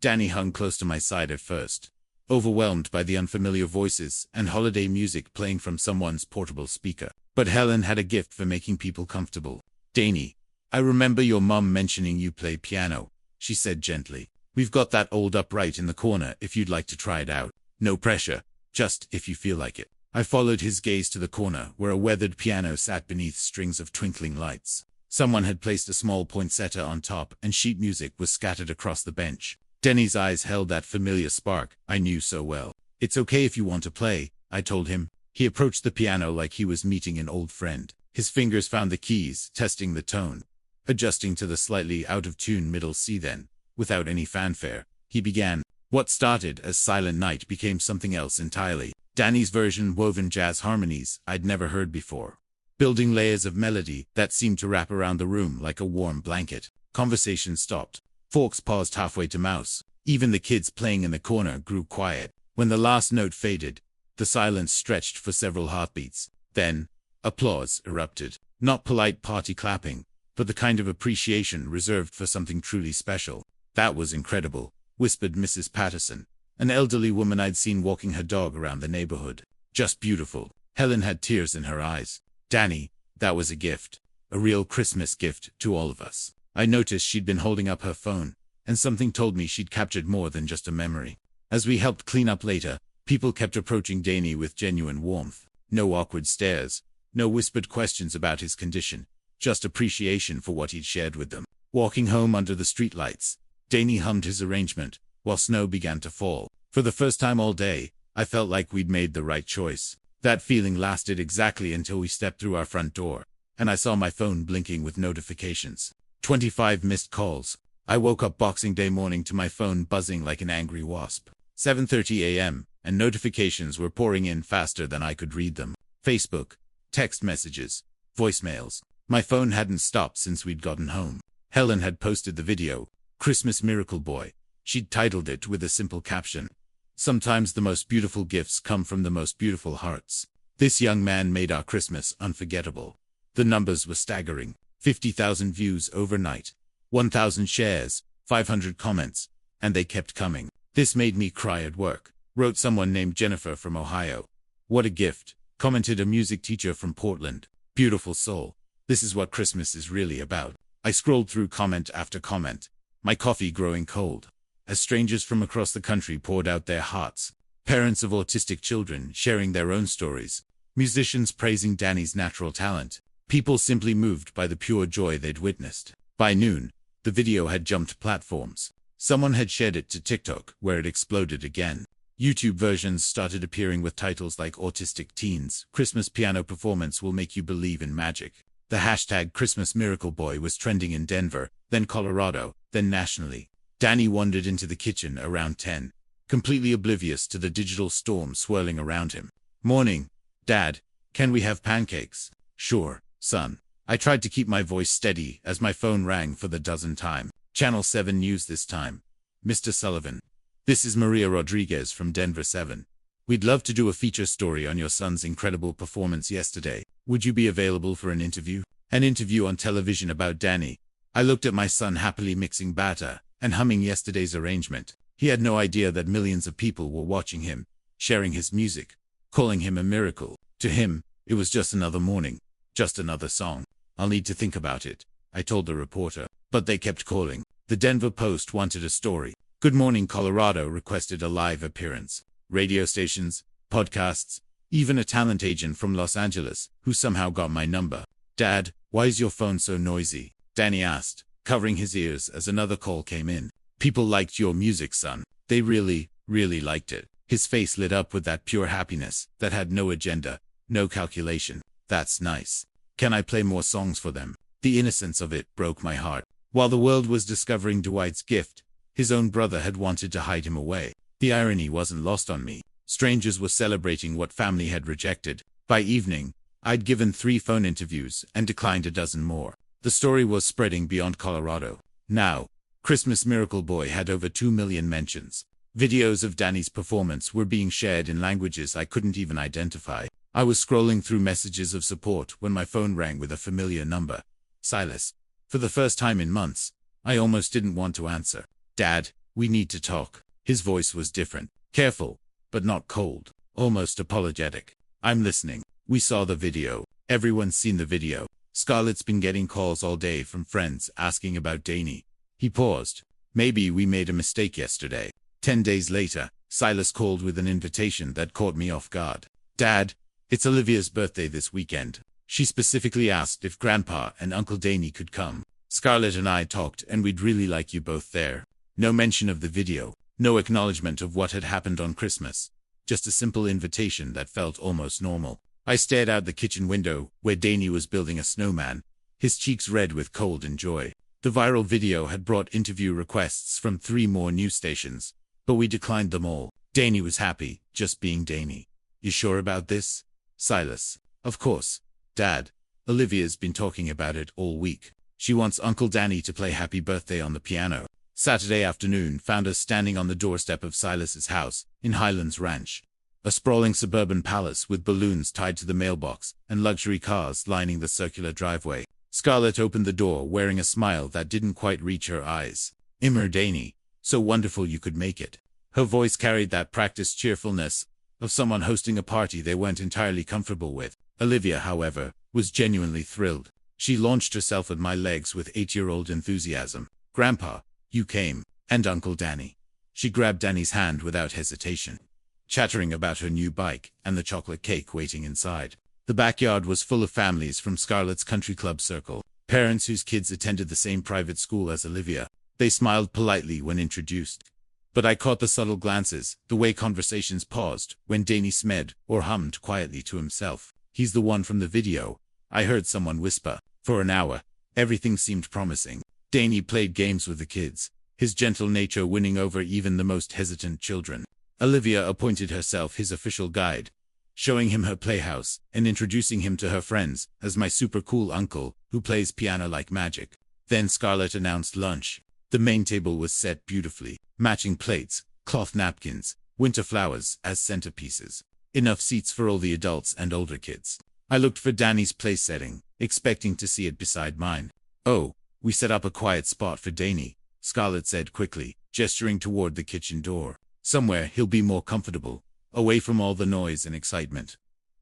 Danny hung close to my side at first, overwhelmed by the unfamiliar voices and holiday music playing from someone's portable speaker. But Helen had a gift for making people comfortable. "Danny, I remember your mom mentioning you play piano," she said gently. "We've got that old upright in the corner if you'd like to try it out. No pressure, just if you feel like it." I followed his gaze to the corner where a weathered piano sat beneath strings of twinkling lights. Someone had placed a small poinsettia on top and sheet music was scattered across the bench. Denny's eyes held that familiar spark I knew so well. "It's okay if you want to play," I told him. He approached the piano like he was meeting an old friend. His fingers found the keys, testing the tone, adjusting to the slightly out-of-tune middle C. Then, without any fanfare, he began. What started as Silent Night became something else entirely. Danny's version woven jazz harmonies I'd never heard before, building layers of melody that seemed to wrap around the room like a warm blanket. Conversation stopped. Folks paused halfway to mouse. Even the kids playing in the corner grew quiet. When the last note faded, the silence stretched for several heartbeats. Then, applause erupted. Not polite party clapping, but the kind of appreciation reserved for something truly special. "That was incredible," whispered Mrs. Patterson, an elderly woman I'd seen walking her dog around the neighborhood. "Just beautiful." Helen had tears in her eyes. "Danny, that was a gift. A real Christmas gift to all of us." I noticed she'd been holding up her phone, and something told me she'd captured more than just a memory. As we helped clean up later, people kept approaching Danny with genuine warmth. No awkward stares, no whispered questions about his condition, just appreciation for what he'd shared with them. Walking home under the streetlights, Danny hummed his arrangement, while snow began to fall. For the first time all day, I felt like we'd made the right choice. That feeling lasted exactly until we stepped through our front door, and I saw my phone blinking with notifications. 25 missed calls. I woke up Boxing Day morning to my phone buzzing like an angry wasp. 7:30 a.m., and notifications were pouring in faster than I could read them. Facebook, text messages, voicemails. My phone hadn't stopped since we'd gotten home. Helen had posted the video, "Christmas Miracle Boy." She'd titled it with a simple caption. "Sometimes the most beautiful gifts come from the most beautiful hearts." This young man made our Christmas unforgettable. The numbers were staggering. 50,000 views overnight, 1,000 shares, 500 comments, and they kept coming. This made me cry at work, wrote someone named Jennifer from Ohio. What a gift, commented a music teacher from Portland. Beautiful soul. This is what Christmas is really about. I scrolled through comment after comment, my coffee growing cold, as strangers from across the country poured out their hearts. Parents of autistic children sharing their own stories, musicians praising Danny's natural talent, people simply moved by the pure joy they'd witnessed. By noon, the video had jumped platforms. Someone had shared it to TikTok, where it exploded again. YouTube versions started appearing with titles like Autistic Teens, Christmas Piano Performance Will Make You Believe in Magic. The hashtag Christmas Miracle Boy was trending in Denver, then Colorado, then nationally. Danny wandered into the kitchen around 10, completely oblivious to the digital storm swirling around him. Morning, Dad. Can we have pancakes? Sure, son. I tried to keep my voice steady as my phone rang for the 12th time. Channel 7 News this time. Mr. Sullivan. This is Maria Rodriguez from Denver 7. We'd love to do a feature story on your son's incredible performance yesterday. Would you be available for an interview? An interview on television about Danny. I looked at my son happily mixing batter and humming yesterday's arrangement. He had no idea that millions of people were watching him, sharing his music, calling him a miracle. To him, it was just another morning, just another song. I'll need to think about it, I told the reporter. But they kept calling. The Denver Post wanted a story. Good Morning Colorado requested a live appearance. Radio stations, podcasts, even a talent agent from Los Angeles, who somehow got my number. Dad, why is your phone so noisy? Danny asked, covering his ears as another call came in. People liked your music, son. They really, really liked it. His face lit up with that pure happiness that had no agenda, no calculation. That's nice. Can I play more songs for them? The innocence of it broke my heart. While the world was discovering Dwight's gift, his own brother had wanted to hide him away. The irony wasn't lost on me. Strangers were celebrating what family had rejected. By evening, I'd given 3 phone interviews and declined a dozen more. The story was spreading beyond Colorado. Now, Christmas Miracle Boy had over 2 million mentions. Videos of Danny's performance were being shared in languages I couldn't even identify. I was scrolling through messages of support when my phone rang with a familiar number. Silas. For the first time in months, I almost didn't want to answer. Dad, we need to talk. His voice was different. Careful, but not cold. Almost apologetic. I'm listening. We saw the video. Everyone's seen the video. Scarlett's been getting calls all day from friends asking about Danny. He paused. Maybe we made a mistake yesterday. 10 days later, Silas called with an invitation that caught me off guard. Dad, it's Olivia's birthday this weekend. She specifically asked if Grandpa and Uncle Danny could come. Scarlett and I talked and we'd really like you both there. No mention of the video. No acknowledgement of what had happened on Christmas. Just a simple invitation that felt almost normal. I stared out the kitchen window, where Danny was building a snowman, his cheeks red with cold and joy. The viral video had brought interview requests from 3 more news stations, but we declined them all. Danny was happy, just being Danny. You sure about this? Silas. Of course. Dad. Olivia's been talking about it all week. She wants Uncle Danny to play Happy Birthday on the piano. Saturday afternoon found us standing on the doorstep of Silas's house, in Highlands Ranch. A sprawling suburban palace with balloons tied to the mailbox and luxury cars lining the circular driveway. Scarlett opened the door wearing a smile that didn't quite reach her eyes. Immer Danny, so wonderful you could make it. Her voice carried that practiced cheerfulness of someone hosting a party they weren't entirely comfortable with. Olivia, however, was genuinely thrilled. She launched herself at my legs with 8-year-old enthusiasm. Grandpa, you came, and Uncle Danny. She grabbed Danny's hand without hesitation, chattering about her new bike and the chocolate cake waiting inside. The backyard was full of families from Scarlett's country club circle, parents whose kids attended the same private school as Olivia. They smiled politely when introduced. But I caught the subtle glances, the way conversations paused, when Danny smed or hummed quietly to himself. He's the one from the video, I heard someone whisper. For an hour, everything seemed promising. Danny played games with the kids, his gentle nature winning over even the most hesitant children. Olivia appointed herself his official guide, showing him her playhouse and introducing him to her friends as my super cool uncle who plays piano like magic. Then Scarlett announced lunch. The main table was set beautifully, matching plates, cloth napkins, winter flowers as centerpieces. Enough seats for all the adults and older kids. I looked for Danny's place setting, expecting to see it beside mine. Oh, we set up a quiet spot for Danny, Scarlett said quickly, gesturing toward the kitchen door. Somewhere he'll be more comfortable, away from all the noise and excitement.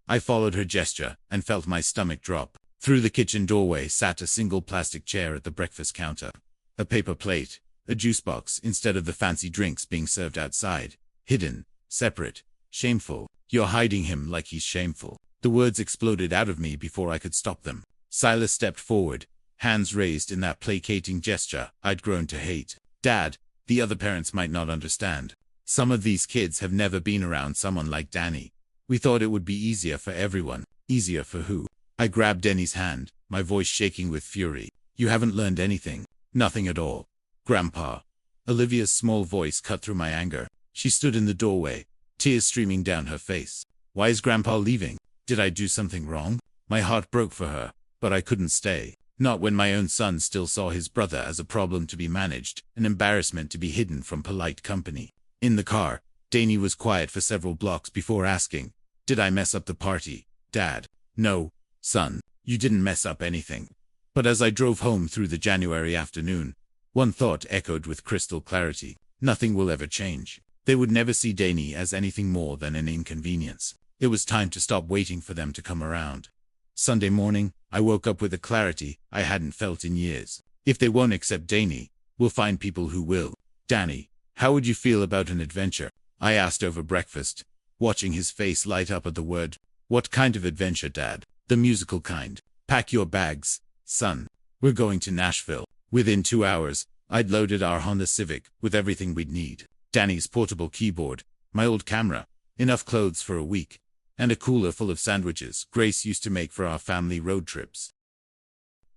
I followed her gesture and felt my stomach drop. Through the kitchen doorway sat a single plastic chair at the breakfast counter. A paper plate, a juice box instead of the fancy drinks being served outside. Hidden, separate, shameful. You're hiding him like he's shameful. The words exploded out of me before I could stop them. Silas stepped forward, hands raised in that placating gesture I'd grown to hate. Dad, the other parents might not understand. Some of these kids have never been around someone like Danny. We thought it would be easier for everyone. Easier for who? I grabbed Danny's hand, my voice shaking with fury. You haven't learned anything. Nothing at all. Grandpa. Olivia's small voice cut through my anger. She stood in the doorway, tears streaming down her face. Why is Grandpa leaving? Did I do something wrong? My heart broke for her, but I couldn't stay. Not when my own son still saw his brother as a problem to be managed, an embarrassment to be hidden from polite company. In the car, Danny was quiet for several blocks before asking, did I mess up the party, Dad? No, son, you didn't mess up anything. But as I drove home through the January afternoon, one thought echoed with crystal clarity. Nothing will ever change. They would never see Danny as anything more than an inconvenience. It was time to stop waiting for them to come around. Sunday morning, I woke up with a clarity I hadn't felt in years. If they won't accept Danny, we'll find people who will. Danny, how would you feel about an adventure? I asked over breakfast, watching his face light up at the word. What kind of adventure, Dad? The musical kind. Pack your bags, son. We're going to Nashville. Within 2 hours, I'd loaded our Honda Civic with everything we'd need. Danny's portable keyboard, my old camera, enough clothes for a week, and a cooler full of sandwiches Grace used to make for our family road trips.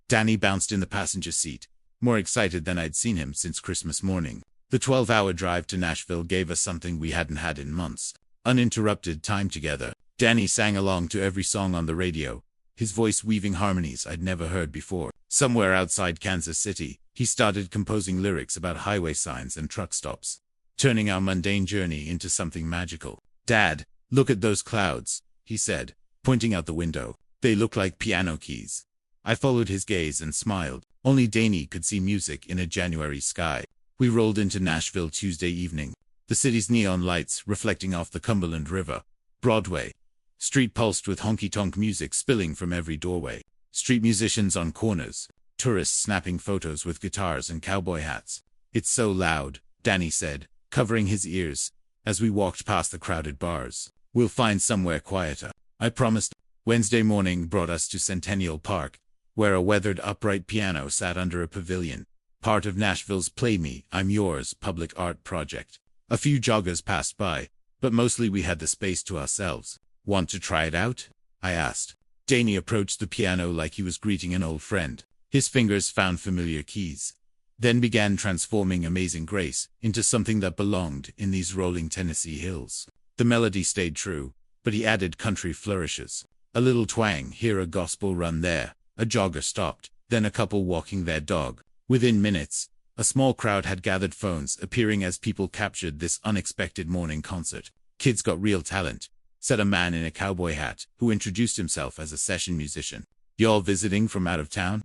Danny bounced in the passenger seat, more excited than I'd seen him since Christmas morning. The 12-hour drive to Nashville gave us something we hadn't had in months. Uninterrupted time together. Danny sang along to every song on the radio, his voice weaving harmonies I'd never heard before. Somewhere outside Kansas City, he started composing lyrics about highway signs and truck stops, turning our mundane journey into something magical. Dad, look at those clouds, he said, pointing out the window. They look like piano keys. I followed his gaze and smiled. Only Danny could see music in a January sky. We rolled into Nashville Tuesday evening, the city's neon lights reflecting off the Cumberland River. Broadway. Street pulsed with honky-tonk music spilling from every doorway. Street musicians on corners. Tourists snapping photos with guitars and cowboy hats. It's so loud, Danny said, covering his ears, as we walked past the crowded bars. We'll find somewhere quieter, I promised. Wednesday morning brought us to Centennial Park, where a weathered upright piano sat under a pavilion, part of Nashville's Play Me, I'm Yours public art project. A few joggers passed by, but mostly we had the space to ourselves. Want to try it out? I asked. Danny approached the piano like he was greeting an old friend. His fingers found familiar keys, then began transforming Amazing Grace into something that belonged in these rolling Tennessee hills. The melody stayed true, but he added country flourishes. A little twang here, a gospel run there. A jogger stopped, then a couple walking their dog. Within minutes, a small crowd had gathered, phones appearing as people captured this unexpected morning concert. Kids got real talent, said a man in a cowboy hat who introduced himself as a session musician. Y'all visiting from out of town?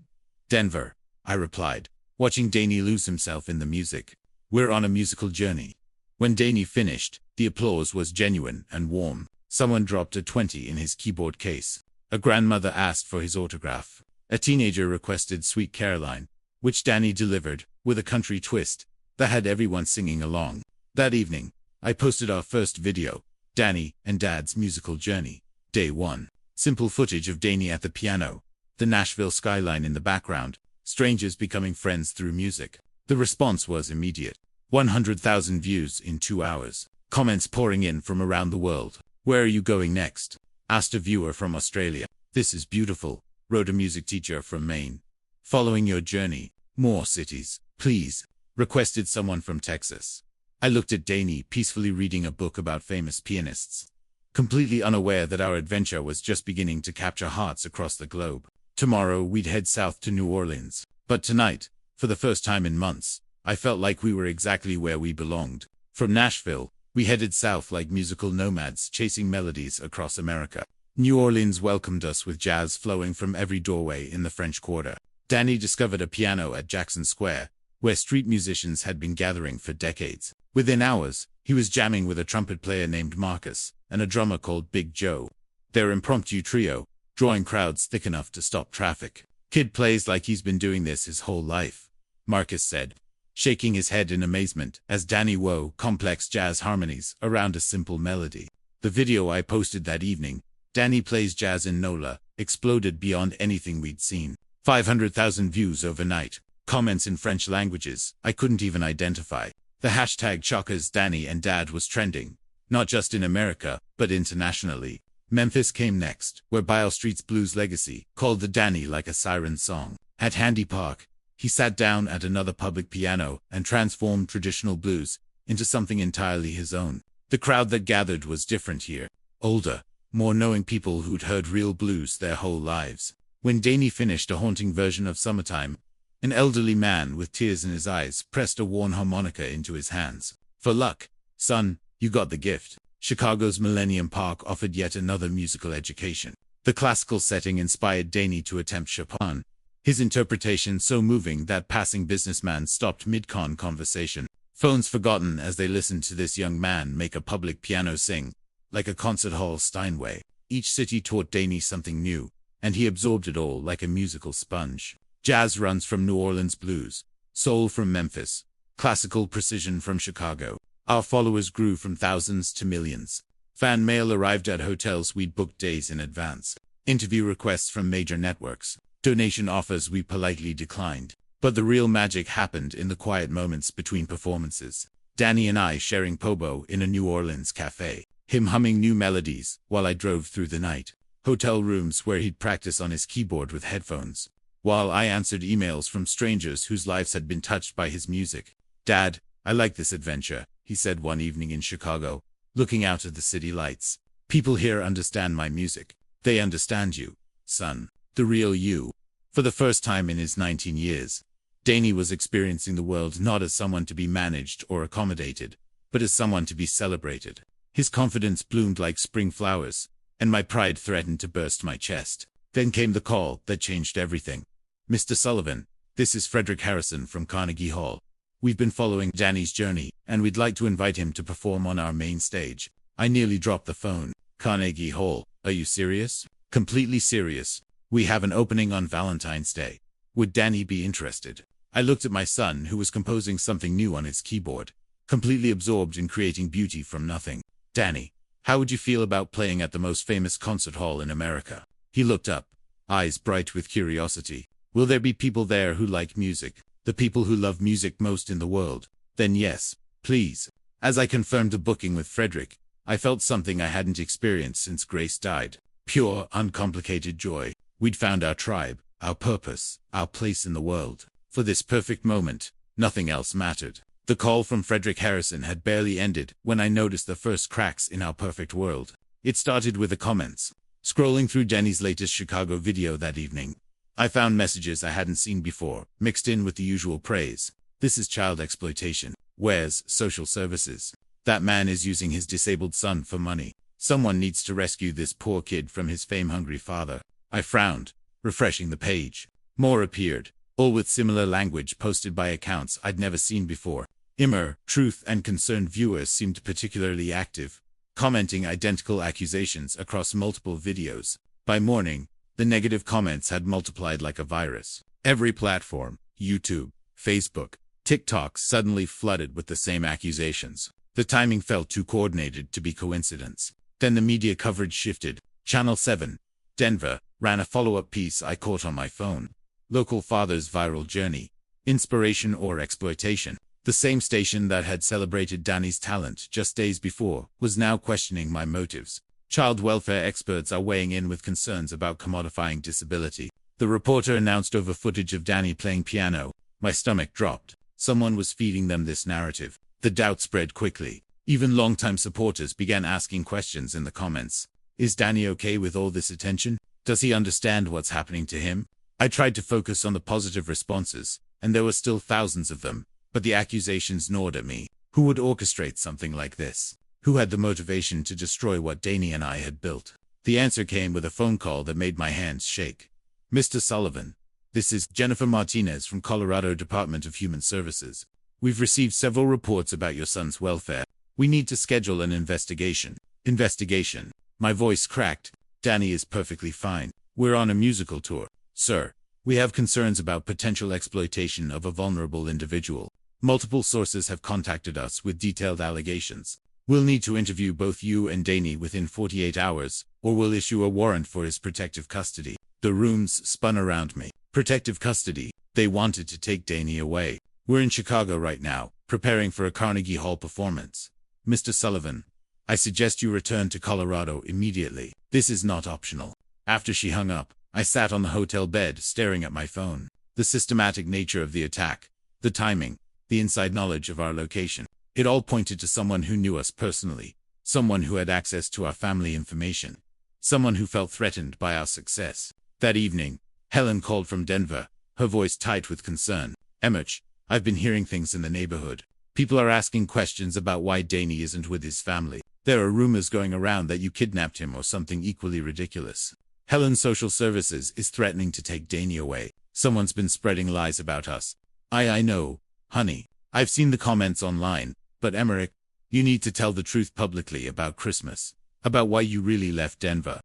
Denver, I replied, watching Danny lose himself in the music. We're on a musical journey. When Danny finished, the applause was genuine and warm. Someone dropped a 20 in his keyboard case. A grandmother asked for his autograph. A teenager requested Sweet Caroline, which Danny delivered, with a country twist that had everyone singing along. That evening, I posted our first video, Danny and Dad's Musical Journey. Day 1. Simple footage of Danny at the piano, the Nashville skyline in the background, strangers becoming friends through music. The response was immediate. 100,000 views in 2 hours. Comments pouring in from around the world. Where are you going next? Asked a viewer from Australia. This is beautiful, wrote a music teacher from Maine. Following your journey. More cities, please, requested someone from Texas. I looked at Danny peacefully reading a book about famous pianists, completely unaware that our adventure was just beginning to capture hearts across the globe. Tomorrow we'd head south to New Orleans. But tonight, for the first time in months, I felt like we were exactly where we belonged. From Nashville, We headed south like musical nomads chasing melodies across America. New Orleans welcomed us with jazz flowing from every doorway in the French Quarter. Danny discovered a piano at Jackson Square, where street musicians had been gathering for decades. Within hours, he was jamming with a trumpet player named Marcus and a drummer called Big Joe. Their impromptu trio, drawing crowds thick enough to stop traffic. "Kid plays like he's been doing this his whole life," Marcus said, shaking his head in amazement as Danny wove complex jazz harmonies around a simple melody. The video I posted that evening, "Danny Plays Jazz in NOLA," exploded beyond anything we'd seen. 500,000 views overnight. Comments in French languages I couldn't even identify. The hashtag Chockers Danny and Dad was trending, not just in America, but internationally. Memphis came next, where Beale Street's blues legacy called the Danny like a siren song. At Handy Park, he sat down at another public piano and transformed traditional blues into something entirely his own. The crowd that gathered was different here. Older, more knowing people who'd heard real blues their whole lives. When Danny finished a haunting version of Summertime, an elderly man with tears in his eyes pressed a worn harmonica into his hands. "For luck, son, you got the gift." Chicago's Millennium Park offered yet another musical education. The classical setting inspired Danny to attempt Chopin, his interpretation so moving that passing businessmen stopped mid-con conversation, phones forgotten as they listened to this young man make a public piano sing, like a concert hall Steinway. Each city taught Danny something new, and he absorbed it all like a musical sponge. Jazz runs from New Orleans blues, soul from Memphis, classical precision from Chicago. Our followers grew from thousands to millions. Fan mail arrived at hotels we'd booked days in advance. Interview requests from major networks. Donation offers we politely declined. But the real magic happened in the quiet moments between performances. Danny and I sharing pobo in a New Orleans cafe. Him humming new melodies while I drove through the night. Hotel rooms where he'd practice on his keyboard with headphones, while I answered emails from strangers whose lives had been touched by his music. "Dad, I like this adventure," he said one evening in Chicago, looking out at the city lights. "People here understand my music. They understand you, son. The real you." For the first time in his 19 years, Danny was experiencing the world not as someone to be managed or accommodated, but as someone to be celebrated. His confidence bloomed like spring flowers, and my pride threatened to burst my chest. Then came the call that changed everything. "Mr. Sullivan, this is Frederick Harrison from Carnegie Hall. We've been following Danny's journey, and we'd like to invite him to perform on our main stage." I nearly dropped the phone. "Carnegie Hall, are you serious?" "Completely serious. We have an opening on Valentine's Day. Would Danny be interested?" I looked at my son, who was composing something new on his keyboard, completely absorbed in creating beauty from nothing. "Danny, how would you feel about playing at the most famous concert hall in America?" He looked up, eyes bright with curiosity. "Will there be people there who like music? The people who love music most in the world?" "Then yes, please." As I confirmed the booking with Frederick, I felt something I hadn't experienced since Grace died. Pure, uncomplicated joy. We'd found our tribe, our purpose, our place in the world. For this perfect moment, nothing else mattered. The call from Frederick Harrison had barely ended when I noticed the first cracks in our perfect world. It started with the comments. Scrolling through Danny's latest Chicago video that evening, I found messages I hadn't seen before, mixed in with the usual praise. "This is child exploitation. Where's social services? That man is using his disabled son for money. Someone needs to rescue this poor kid from his fame-hungry father." I frowned, refreshing the page. More appeared, all with similar language posted by accounts I'd never seen before. Immer, Truth and Concerned viewers seemed particularly active, commenting identical accusations across multiple videos. By morning, the negative comments had multiplied like a virus. Every platform, YouTube, Facebook, TikTok, suddenly flooded with the same accusations. The timing felt too coordinated to be coincidence. Then the media coverage shifted. Channel 7, Denver, ran a follow-up piece I caught on my phone. "Local father's viral journey. Inspiration or exploitation?" The same station that had celebrated Danny's talent just days before was now questioning my motives. Child welfare experts are weighing in with concerns about commodifying disability. The reporter announced over footage of Danny playing piano. My stomach dropped. Someone was feeding them this narrative. The doubt spread quickly. Even longtime supporters began asking questions in the comments. Is Danny okay with all this attention? Does he understand what's happening to him? I tried to focus on the positive responses, and there were still thousands of them, but the accusations gnawed at me. Who would orchestrate something like this? Who had the motivation to destroy what Danny and I had built? The answer came with a phone call that made my hands shake. Mr. Sullivan, this is Jennifer Martinez from Colorado Department of Human Services. We've received several reports about your son's welfare. We need to schedule an investigation. Investigation. My voice cracked. Danny is perfectly fine. We're on a musical tour. Sir, we have concerns about potential exploitation of a vulnerable individual. Multiple sources have contacted us with detailed allegations. We'll need to interview both you and Danny within 48 hours, or we'll issue a warrant for his protective custody. The rooms spun around me. Protective custody. They wanted to take Danny away. We're in Chicago right now, preparing for a Carnegie Hall performance. Mr. Sullivan, I suggest you return to Colorado immediately. This is not optional. After she hung up, I sat on the hotel bed staring at my phone. The systematic nature of the attack, the timing, the inside knowledge of our location. It all pointed to someone who knew us personally, someone who had access to our family information, someone who felt threatened by our success. That evening, Helen called from Denver, her voice tight with concern. Emmett, I've been hearing things in the neighborhood. People are asking questions about why Danny isn't with his family. There are rumors going around that you kidnapped him or something equally ridiculous. Helen's social services is threatening to take Danny away. Someone's been spreading lies about us. I know, honey. I've seen the comments online, but Emmerich, you need to tell the truth publicly about Christmas, about why you really left Denver.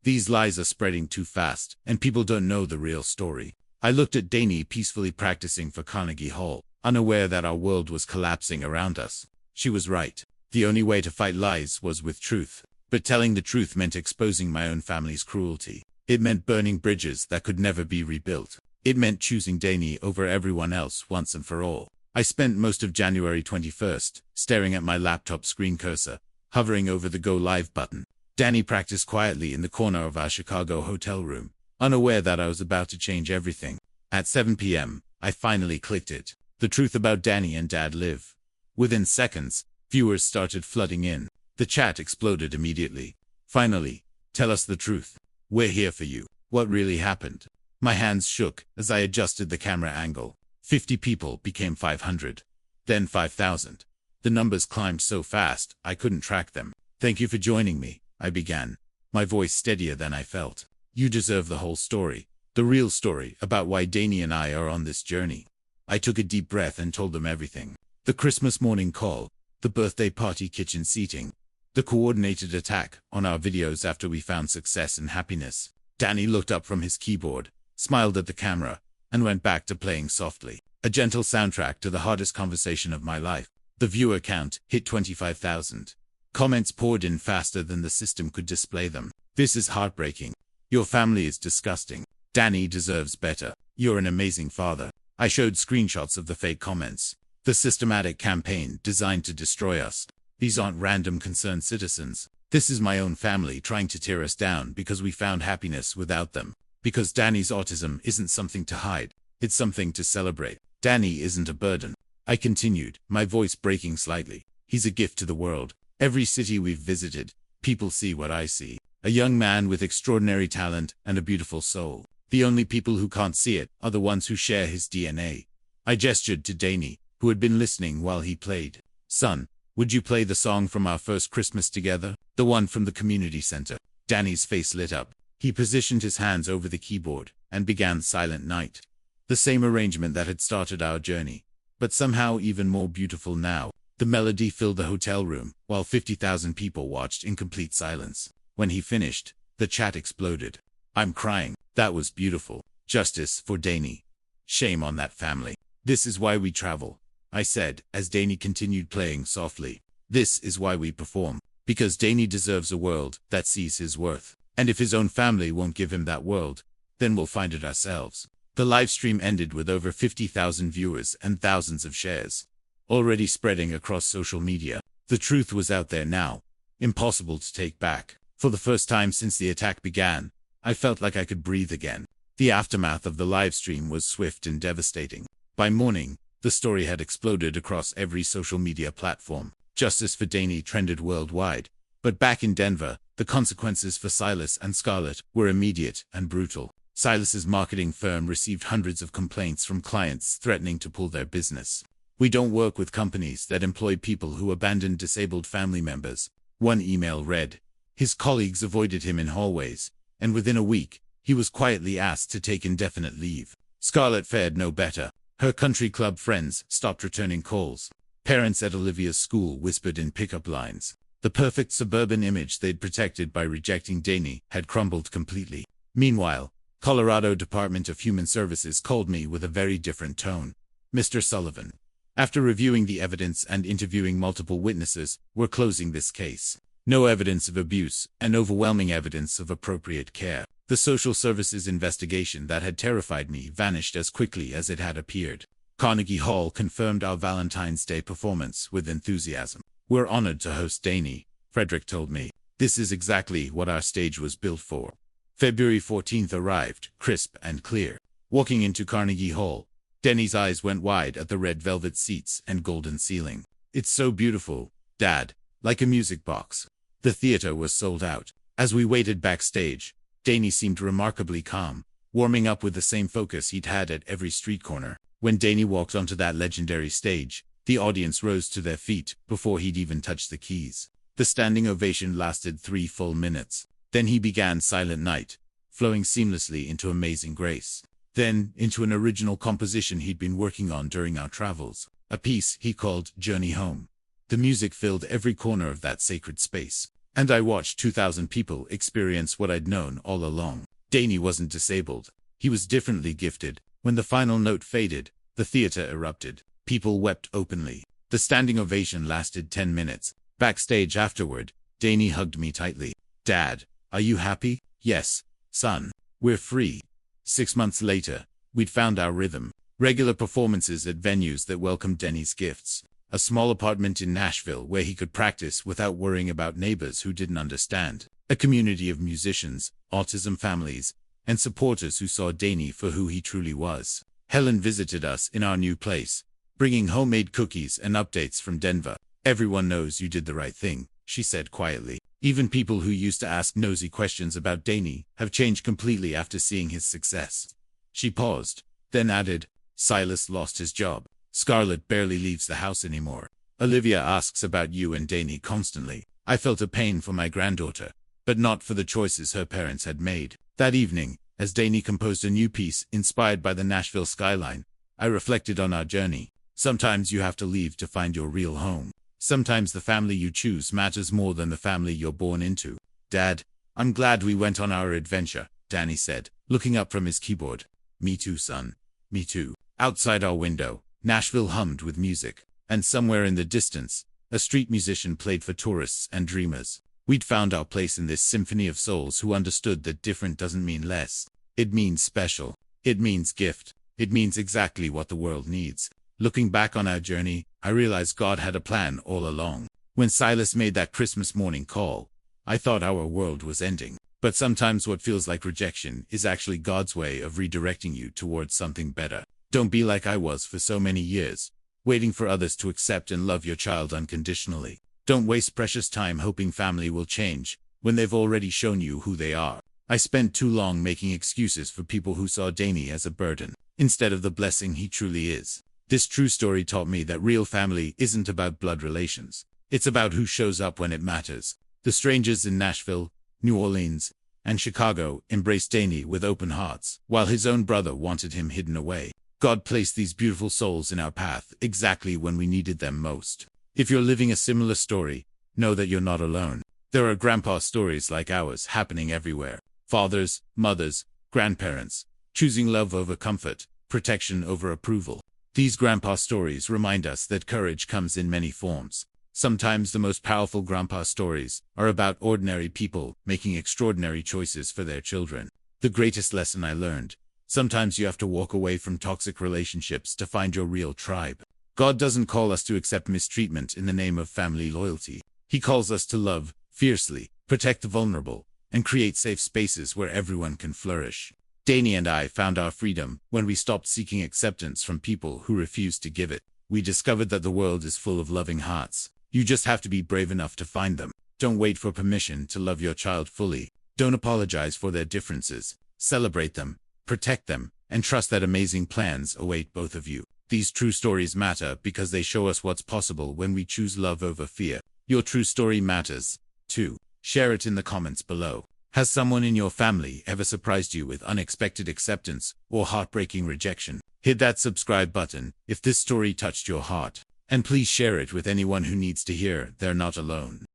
These lies are spreading too fast, and people don't know the real story. I looked at Danny peacefully practicing for Carnegie Hall, unaware that our world was collapsing around us. She was right. The only way to fight lies was with truth. But telling the truth meant exposing my own family's cruelty. It meant burning bridges that could never be rebuilt. It meant choosing Danny over everyone else once and for all. I spent most of January 21st staring at my laptop screen cursor, hovering over the Go Live button. Danny practiced quietly in the corner of our Chicago hotel room, unaware that I was about to change everything. At 7 p.m., I finally clicked it. The truth about Danny and Dad live. Within seconds, viewers started flooding in. The chat exploded immediately. Finally, tell us the truth. We're here for you. What really happened? My hands shook as I adjusted the camera angle. 50 people became 500. Then 5,000. The numbers climbed so fast, I couldn't track them. Thank you for joining me, I began, my voice steadier than I felt. You deserve the whole story. The real story about why Danny and I are on this journey. I took a deep breath and told them everything. The Christmas morning call, the birthday party kitchen seating, the coordinated attack on our videos after we found success and happiness. Danny looked up from his keyboard, smiled at the camera, and went back to playing softly. A gentle soundtrack to the hardest conversation of my life. The viewer count hit 25,000. Comments poured in faster than the system could display them. This is heartbreaking. Your family is disgusting. Danny deserves better. You're an amazing father. I showed screenshots of the fake comments. The systematic campaign designed to destroy us. These aren't random concerned citizens. This is my own family trying to tear us down because we found happiness without them. Because Danny's autism isn't something to hide. It's something to celebrate. Danny isn't a burden. I continued, my voice breaking slightly. He's a gift to the world. Every city we've visited, people see what I see. A young man with extraordinary talent and a beautiful soul. The only people who can't see it are the ones who share his DNA. I gestured to Danny, who had been listening while he played. Son, would you play the song from our first Christmas together? The one from the community center. Danny's face lit up. He positioned his hands over the keyboard and began Silent Night. The same arrangement that had started our journey, but somehow even more beautiful now. The melody filled the hotel room, while 50,000 people watched in complete silence. When he finished, the chat exploded. I'm crying. That was beautiful. Justice for Danny. Shame on that family. This is why we travel, I said, as Danny continued playing softly. This is why we perform. Because Danny deserves a world that sees his worth. And if his own family won't give him that world, then we'll find it ourselves. The live stream ended with over 50,000 viewers and thousands of shares, already spreading across social media. The truth was out there now, impossible to take back. For the first time since the attack began, I felt like I could breathe again. The aftermath of the live stream was swift and devastating. By morning, the story had exploded across every social media platform. Justice for Danny trended worldwide. But back in Denver, the consequences for Silas and Scarlett were immediate and brutal. Silas's marketing firm received hundreds of complaints from clients threatening to pull their business. We don't work with companies that employ people who abandon disabled family members. One email read. His colleagues avoided him in hallways, and within a week, he was quietly asked to take indefinite leave. Scarlett fared no better. Her country club friends stopped returning calls. Parents at Olivia's school whispered in pickup lines. The perfect suburban image they'd protected by rejecting Danny had crumbled completely. Meanwhile, Colorado Department of Human Services called me with a very different tone. Mr. Sullivan, after reviewing the evidence and interviewing multiple witnesses, we're closing this case. No evidence of abuse and overwhelming evidence of appropriate care. The social services investigation that had terrified me vanished as quickly as it had appeared. Carnegie Hall confirmed our Valentine's Day performance with enthusiasm. We're honored to host Danny, Frederick told me. This is exactly what our stage was built for. February 14th arrived, crisp and clear. Walking into Carnegie Hall, Danny's eyes went wide at the red velvet seats and golden ceiling. It's so beautiful, Dad, like a music box. The theater was sold out. As we waited backstage, Danny seemed remarkably calm, warming up with the same focus he'd had at every street corner. When Danny walked onto that legendary stage, the audience rose to their feet before he'd even touched the keys. The standing ovation lasted 3 full minutes. Then he began Silent Night, flowing seamlessly into Amazing Grace. Then, into an original composition he'd been working on during our travels, a piece he called Journey Home. The music filled every corner of that sacred space, and I watched 2,000 people experience what I'd known all along. Danny wasn't disabled. He was differently gifted. When the final note faded, the theater erupted. People wept openly. The standing ovation lasted 10 minutes. Backstage afterward, Danny hugged me tightly. Dad, are you happy? Yes, son. We're free. 6 months later, we'd found our rhythm. Regular performances at venues that welcomed Danny's gifts. A small apartment in Nashville where he could practice without worrying about neighbors who didn't understand. A community of musicians, autism families, and supporters who saw Danny for who he truly was. Helen visited us in our new place, bringing homemade cookies and updates from Denver. Everyone knows you did the right thing, she said quietly. Even people who used to ask nosy questions about Danny have changed completely after seeing his success. She paused, then added, Silas lost his job. Scarlett barely leaves the house anymore. Olivia asks about you and Danny constantly. I felt a pain for my granddaughter, but not for the choices her parents had made. That evening, as Danny composed a new piece inspired by the Nashville skyline, I reflected on our journey. Sometimes you have to leave to find your real home. Sometimes the family you choose matters more than the family you're born into. Dad, I'm glad we went on our adventure, Danny said, looking up from his keyboard. Me too, son. Me too. Outside our window, Nashville hummed with music, and somewhere in the distance, a street musician played for tourists and dreamers. We'd found our place in this symphony of souls who understood that different doesn't mean less. It means special. It means gift. It means exactly what the world needs. Looking back on our journey, I realized God had a plan all along. When Silas made that Christmas morning call, I thought our world was ending. But sometimes what feels like rejection is actually God's way of redirecting you towards something better. Don't be like I was for so many years, waiting for others to accept and love your child unconditionally. Don't waste precious time hoping family will change when they've already shown you who they are. I spent too long making excuses for people who saw Danny as a burden, instead of the blessing he truly is. This true story taught me that real family isn't about blood relations. It's about who shows up when it matters. The strangers in Nashville, New Orleans, and Chicago embraced Danny with open hearts, while his own brother wanted him hidden away. God placed these beautiful souls in our path exactly when we needed them most. If you're living a similar story, know that you're not alone. There are grandpa stories like ours happening everywhere. Fathers, mothers, grandparents, choosing love over comfort, protection over approval. These grandpa stories remind us that courage comes in many forms. Sometimes the most powerful grandpa stories are about ordinary people making extraordinary choices for their children. The greatest lesson I learned: sometimes you have to walk away from toxic relationships to find your real tribe. God doesn't call us to accept mistreatment in the name of family loyalty. He calls us to love fiercely, protect the vulnerable, and create safe spaces where everyone can flourish. Danny and I found our freedom when we stopped seeking acceptance from people who refused to give it. We discovered that the world is full of loving hearts. You just have to be brave enough to find them. Don't wait for permission to love your child fully. Don't apologize for their differences. Celebrate them, protect them, and trust that amazing plans await both of you. These true stories matter because they show us what's possible when we choose love over fear. Your true story matters, too. Share it in the comments below. Has someone in your family ever surprised you with unexpected acceptance or heartbreaking rejection? Hit that subscribe button if this story touched your heart. And please share it with anyone who needs to hear they're not alone.